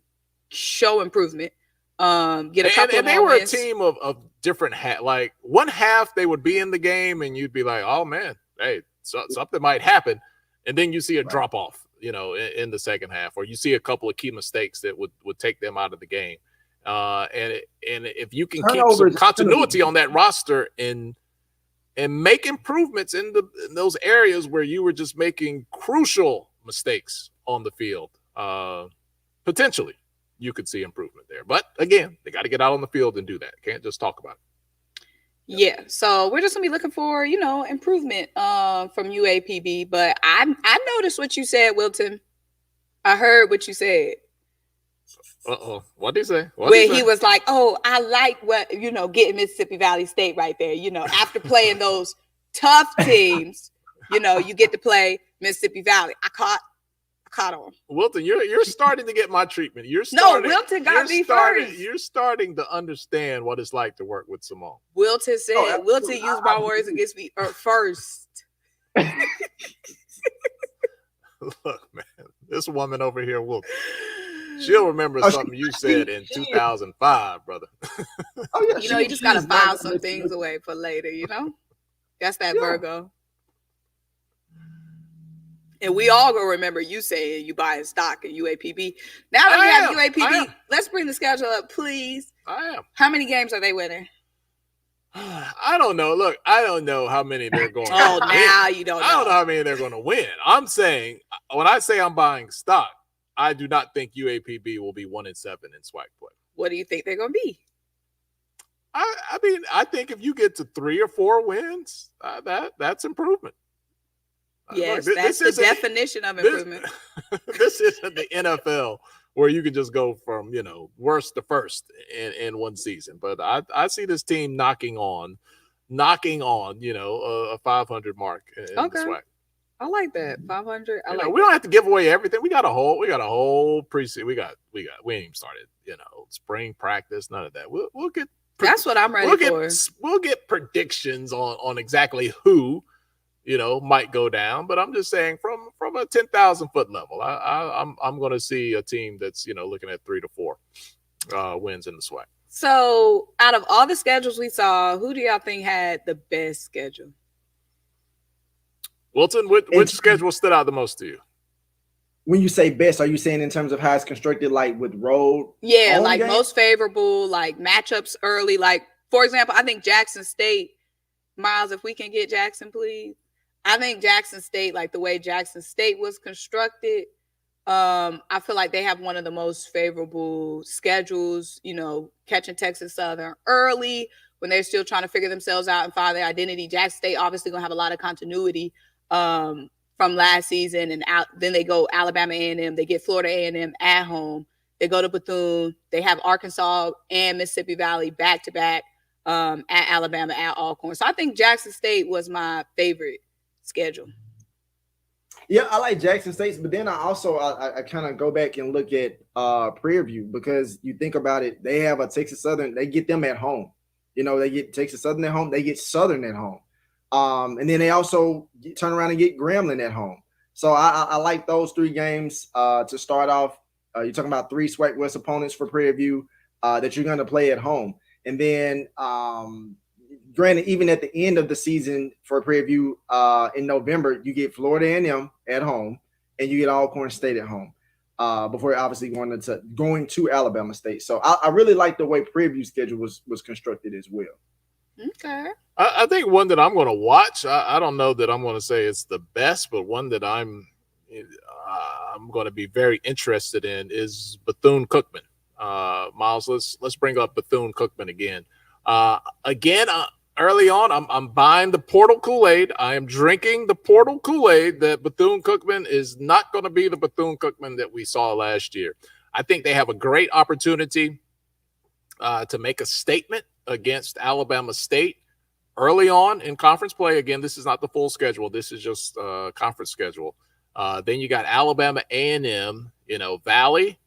show improvement. Get a couple and more they were wins. A team of different one half they would be in the game and you'd be like, oh man, hey, something might happen, and then you see a drop off, in the second half, or you see a couple of key mistakes that would take them out of the game. And if you can keep some continuity on that roster and make improvements in those areas where you were just making crucial mistakes on the field, potentially you could see improvement there. But again, they got to get out on the field and do that. Can't just talk about it. Yeah, so we're just gonna be looking for improvement from UAPB. But I noticed what you said, Wilton. I heard what you said. What did he say? He was like, "Oh, I like what getting Mississippi Valley State right there. After playing those tough teams, you get to play Mississippi Valley." I caught on. Wilton, you're starting to get my treatment. Wilton got me first. You're starting to understand what it's like to work with Simone. Wilton said, Wilton used my words against me first. Look, man, this woman over here will. She'll remember something you said in 2005, brother. Oh yeah, you just gotta file some things away for later. That's that Virgo. And we all gonna remember you saying you buying stock in UAPB. Now that we have UAPB, let's bring the schedule up, please. I am. How many games are they winning? I don't know. Look, I don't know how many they're going to win. Now you don't know. I don't know how many they're going to win. I'm saying, when I say I'm buying stock, I do not think UAPB will be 1-7 in SWAC play. What do you think they're going to be? I think if you get to 3 or 4 wins, that's improvement. Yes, that's the definition of improvement. This isn't the NFL where you could just go from, worst to first in one season. But I see this team knocking on, a 500 mark in the SWAC. I like that 500. We don't have to give away everything. We got a whole preseason. We ain't even started, spring practice, none of that. We'll get. That's what I'm ready for. We'll get predictions on exactly who, might go down. But I'm just saying from a 10,000 foot level, I'm going to see a team that's looking at 3 to 4 wins in the SWAC. So out of all the schedules we saw, who do y'all think had the best schedule? Wilton, which schedule stood out the most to you? When you say best, are you saying in terms of how it's constructed, like with road? Yeah, like games? Most favorable, like matchups early. Like, for example, I think Jackson State, Miles, if we can get Jackson, please. I think Jackson State, like the way Jackson State was constructed, I feel like they have one of the most favorable schedules, catching Texas Southern early when they're still trying to figure themselves out and find their identity. Jackson State obviously going to have a lot of continuity from last season, and then they go Alabama A&M. They get Florida A&M at home. They go to Bethune. They have Arkansas and Mississippi Valley back-to-back at Alabama, at Alcorn. So I think Jackson State was my favorite schedule. Yeah, I like Jackson State, but then I kind of go back and look at Prairie View, because you think about it, they have a Texas Southern. They get them at home. They get Texas Southern at home. They get Southern at home. And then they also turn around and get Grambling at home. So I like those 3 games to start off. You're talking about 3 SWAC West opponents for Prairie View that you're going to play at home. And then, granted, even at the end of the season for Prairie View in November, you get Florida A&M at home, and you get Alcorn State at home before obviously going to Alabama State. So I really like the way Prairie View schedule was constructed as well. Okay. I think one that I'm going to watch, I don't know that I'm going to say it's the best, but one that I'm going to be very interested in is Bethune-Cookman. Miles, let's bring up Bethune-Cookman again. Early on, I'm buying the portal Kool-Aid. I am drinking the portal Kool-Aid that Bethune-Cookman is not going to be the Bethune-Cookman that we saw last year. I think they have a great opportunity to make a statement against Alabama State early on in conference play. Again, this is not the full schedule. This is just conference schedule. Then you got Alabama A&M, Valley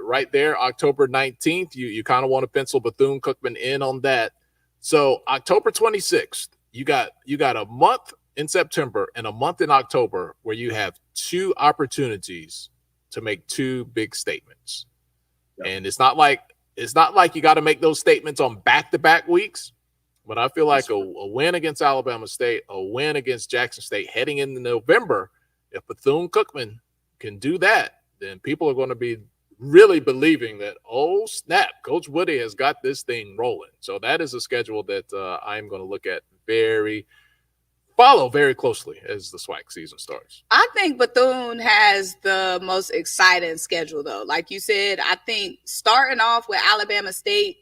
right there, October 19th. You kind of want to pencil Bethune-Cookman in on that. So October 26th, you got a month in September and a month in October where you have 2 opportunities to make 2 big statements. Yep. And it's not like you got to make those statements on back-to-back weeks, but I feel like a win against Alabama State, a win against Jackson State heading into November, if Bethune-Cookman can do that, then people are going to be really believing that, oh, snap, Coach Woody has got this thing rolling. So that is a schedule that I'm going to look at follow very closely as the SWAC season starts. I think Bethune has the most exciting schedule, though. Like you said, I think starting off with Alabama State,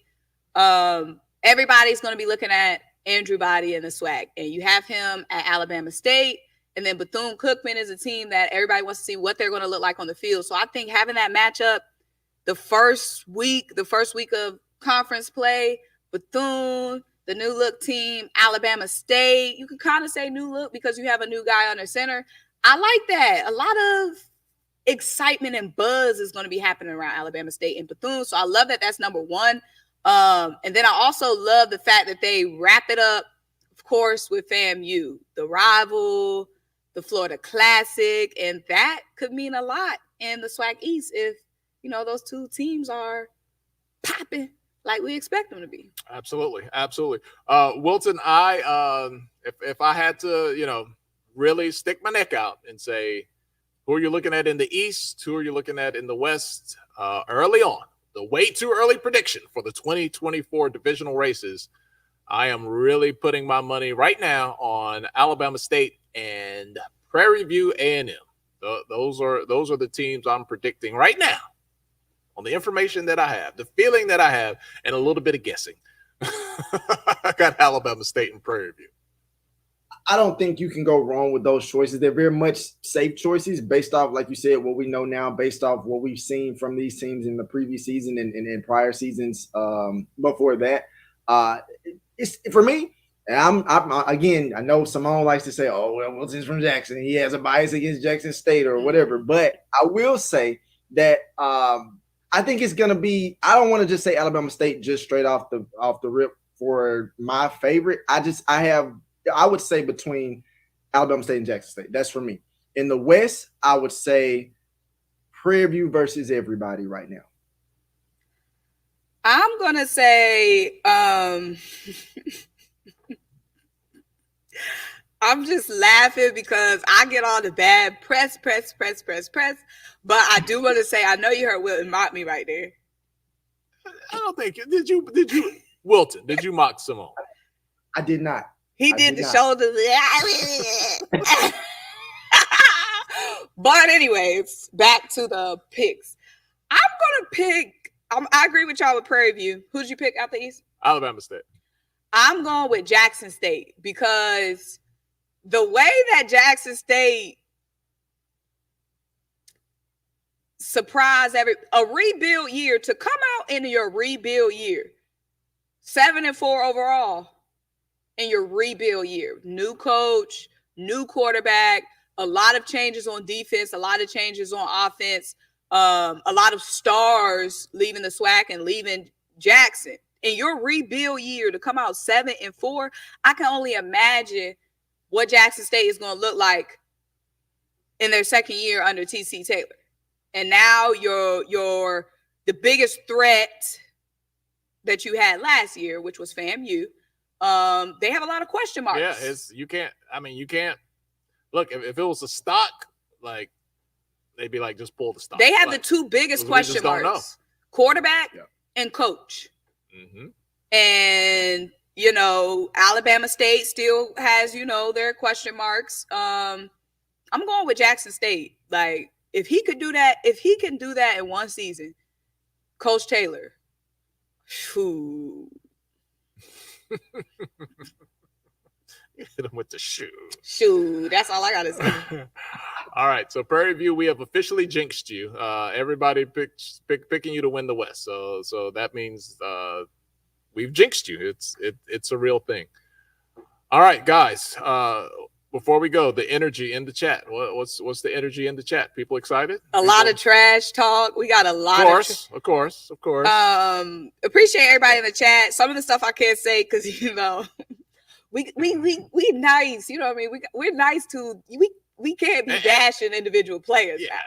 everybody's going to be looking at Andrew Body in the SWAC, and you have him at Alabama State. And then Bethune-Cookman is a team that everybody wants to see what they're going to look like on the field. So I think having that matchup the first week of conference play, Bethune, the new look team, Alabama State, you can kind of say new look because you have a new guy on the center. I like that. A lot of excitement and buzz is going to be happening around Alabama State and Bethune. So I love that that's number 1. And then I also love the fact that they wrap it up, of course, with FAMU, the rival, the Florida Classic, and that could mean a lot in the SWAC East if, those 2 teams are popping like we expect them to be. Absolutely. Wilton, if I had to, really stick my neck out and say, who are you looking at in the East? Who are you looking at in the West? Early on, the way too early prediction for the 2024 divisional races, I am really putting my money right now on Alabama State and Prairie View A&M. Those are the teams I'm predicting right now on the information that I have, the feeling that I have, and a little bit of guessing. I got Alabama State and Prairie View. I don't think you can go wrong with those choices. They're very much safe choices based off, like you said, what we know now, based off what we've seen from these teams in the previous season and in prior seasons before that. It's for me. And I'm again, I know Simone likes to say, "Oh, well, Wilson's from Jackson. He has a bias against Jackson State or whatever." But I will say that I think it's going to be. I don't want to just say Alabama State just straight off the rip for my favorite. I would say between Alabama State and Jackson State. That's for me. In the West, I would say Prairie View versus everybody right now. I'm going to say I'm just laughing because I get all the bad press. But I do want to say, I know you heard Wilton mock me right there. I don't think did you Wilton? Did you mock Simone? I did not. He did the shoulders. But anyways, back to the picks. I'm gonna pick. I agree with y'all with Prairie View. Who'd you pick out the East? Alabama State. I'm going with Jackson State because the way that Jackson State surprised a rebuild year to come out in your rebuild year, 7-4 overall. In your rebuild year, new coach, new quarterback, a lot of changes on defense, a lot of changes on offense, a lot of stars leaving the SWAC and leaving Jackson. In your rebuild year to come out 7-4, I can only imagine what Jackson State is going to look like in their second year under TC Taylor. And now you're the biggest threat that you had last year, which was FAMU. They have a lot of question marks. Yeah, you can't look if it was a stock, like they'd be like, just pull the stock. They have like, the two biggest question marks: quarterback and coach. Mm-hmm. And Alabama State still has their question marks. I'm going with Jackson State. Like if he can do that in one season, Coach Taylor. Whew. Hit him with the shoe. That's all I gotta say. All right, so Prairie View, we have officially jinxed you. Everybody picking you to win the West. So that means we've jinxed you. It's a real thing. All right, guys. Before we go, the energy in the chat. What's the energy in the chat? People excited? A lot of trash talk. We got a lot of course. Appreciate everybody in the chat. Some of the stuff I can't say because we nice. You know what I mean? We're nice to we can't be bashing individual players. Yeah.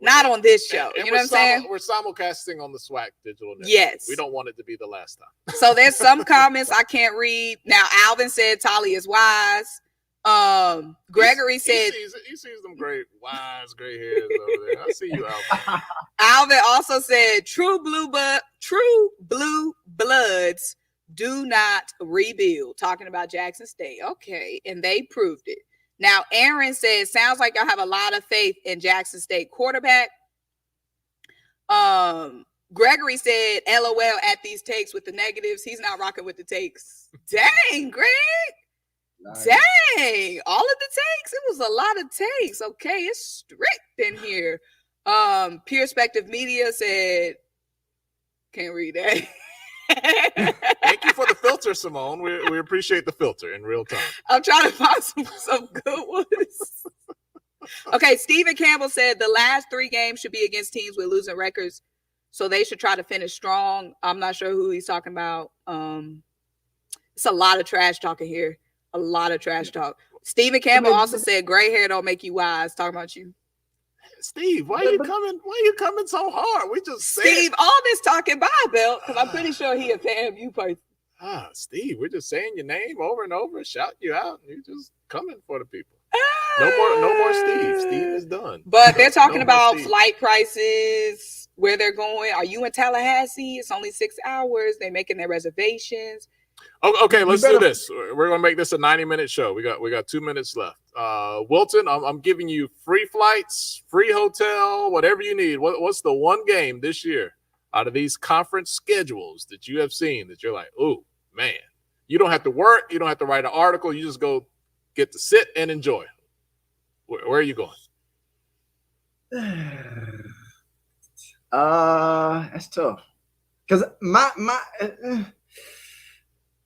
Not on this show. And you know what I'm saying? We're simulcasting on the SWAC Digital Network. Yes. We don't want it to be the last time. So there's some comments I can't read. Now Alvin said Tolly is wise. Gregory said he sees them great wise gray hairs over there. I see you, Alvin. Alvin also said true blue bloods do not rebuild. Talking about Jackson State. Okay, and they proved it. Now Aaron says sounds like y'all have a lot of faith in Jackson State quarterback. Gregory said LOL at these takes with the negatives. He's not rocking with the takes. Dang, Greg. Nice. Dang, all of the takes. It was a lot of takes. Okay, it's strict in here. Perspective Media said, can't read that. Thank you for the filter, Simone. We appreciate the filter in real time. I'm trying to find some good ones. Okay, Stephen Campbell said the last 3 games should be against teams with losing records, so they should try to finish strong. I'm not sure who he's talking about. It's a lot of trash talking here. A lot of trash talk. Stephen Campbell also said gray hair don't make you wise. Talking about you. Steve, why are you coming so hard? We just Steve, all this talking by Belt, because I'm pretty sure he a FAMU person. Steve, we're just saying your name over and over, shouting you out, and you're just coming for the people. No more Steve. Steve is done. But they're talking about flight prices, where they're going. Are you in Tallahassee? It's only 6 hours. They're making their reservations. Okay, let's do this. We're gonna make this a 90-minute show. We got 2 minutes left. Wilton, I'm giving you free flights, free hotel, whatever you need. What's the one game this year out of these conference schedules that you have seen that you're like, oh man, you don't have to work, you don't have to write an article, you just go get to sit and enjoy. Where are you going? That's tough. Because my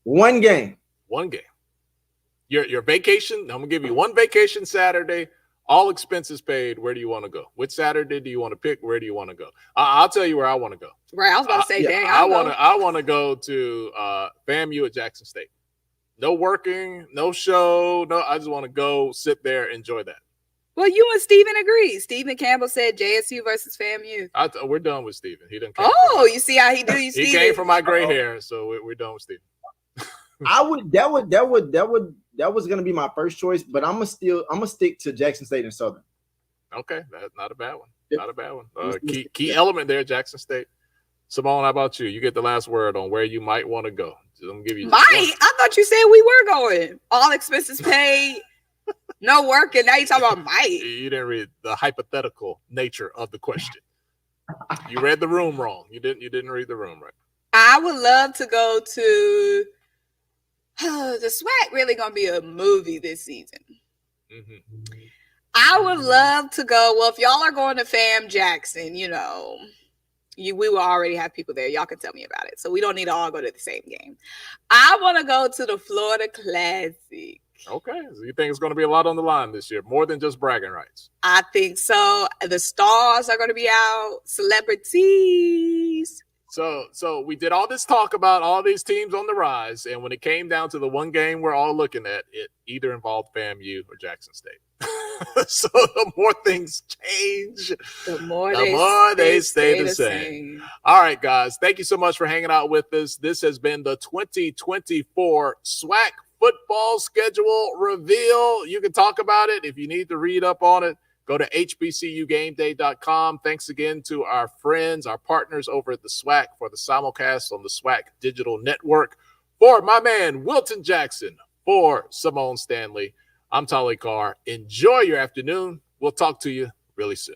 one game. One game. Your vacation, I'm going to give you one vacation Saturday, all expenses paid. Where do you want to go? Which Saturday do you want to pick? Where do you want to go? I'll tell you where I want to go. Right, I was about to say, dang. I want to go to FAMU at Jackson State. No working, no show. No, I just want to go sit there, enjoy that. Well, you and Steven agree. Steven Campbell said JSU versus FAMU. We're done with Steven. He didn't. You see how he do you, Steven? He came from my gray hair, so we're done with Steven. That was gonna be my first choice, but I'm gonna stick to Jackson State and Southern. Okay, that's not a bad one. Not a bad one. Key element there, Jackson State. Simone, how about you? You get the last word on where you might want to go. I'm give you. I thought you said we were going. All expenses paid. No work, and now you talking about might. You didn't read the hypothetical nature of the question. You read the room wrong. You didn't read the room right. I would love to go to the SWAC. Really gonna be a movie this season. Mm-hmm. I would love to go. Well, if y'all are going to FAM Jackson, we will already have people there. Y'all can tell me about it, so we don't need to all go to the same game. I want to go to the Florida Classic. Okay, so you think it's going to be a lot on the line this year, more than just bragging rights? I think so. The stars are going to be out, celebrities. So we did all this talk about all these teams on the rise, and when it came down to the one game we're all looking at, it either involved FAMU or Jackson State. So the more things change, the more they stay the same. All right, guys, thank you so much for hanging out with us. This has been the 2024 SWAC football schedule reveal. You can talk about it. If you need to read up on it, go to HBCUGameday.com. Thanks again to our friends, our partners over at the SWAC for the simulcast on the SWAC Digital Network. For my man, Wilton Jackson, for Simone Stanley, I'm Tali Carr. Enjoy your afternoon. We'll talk to you really soon.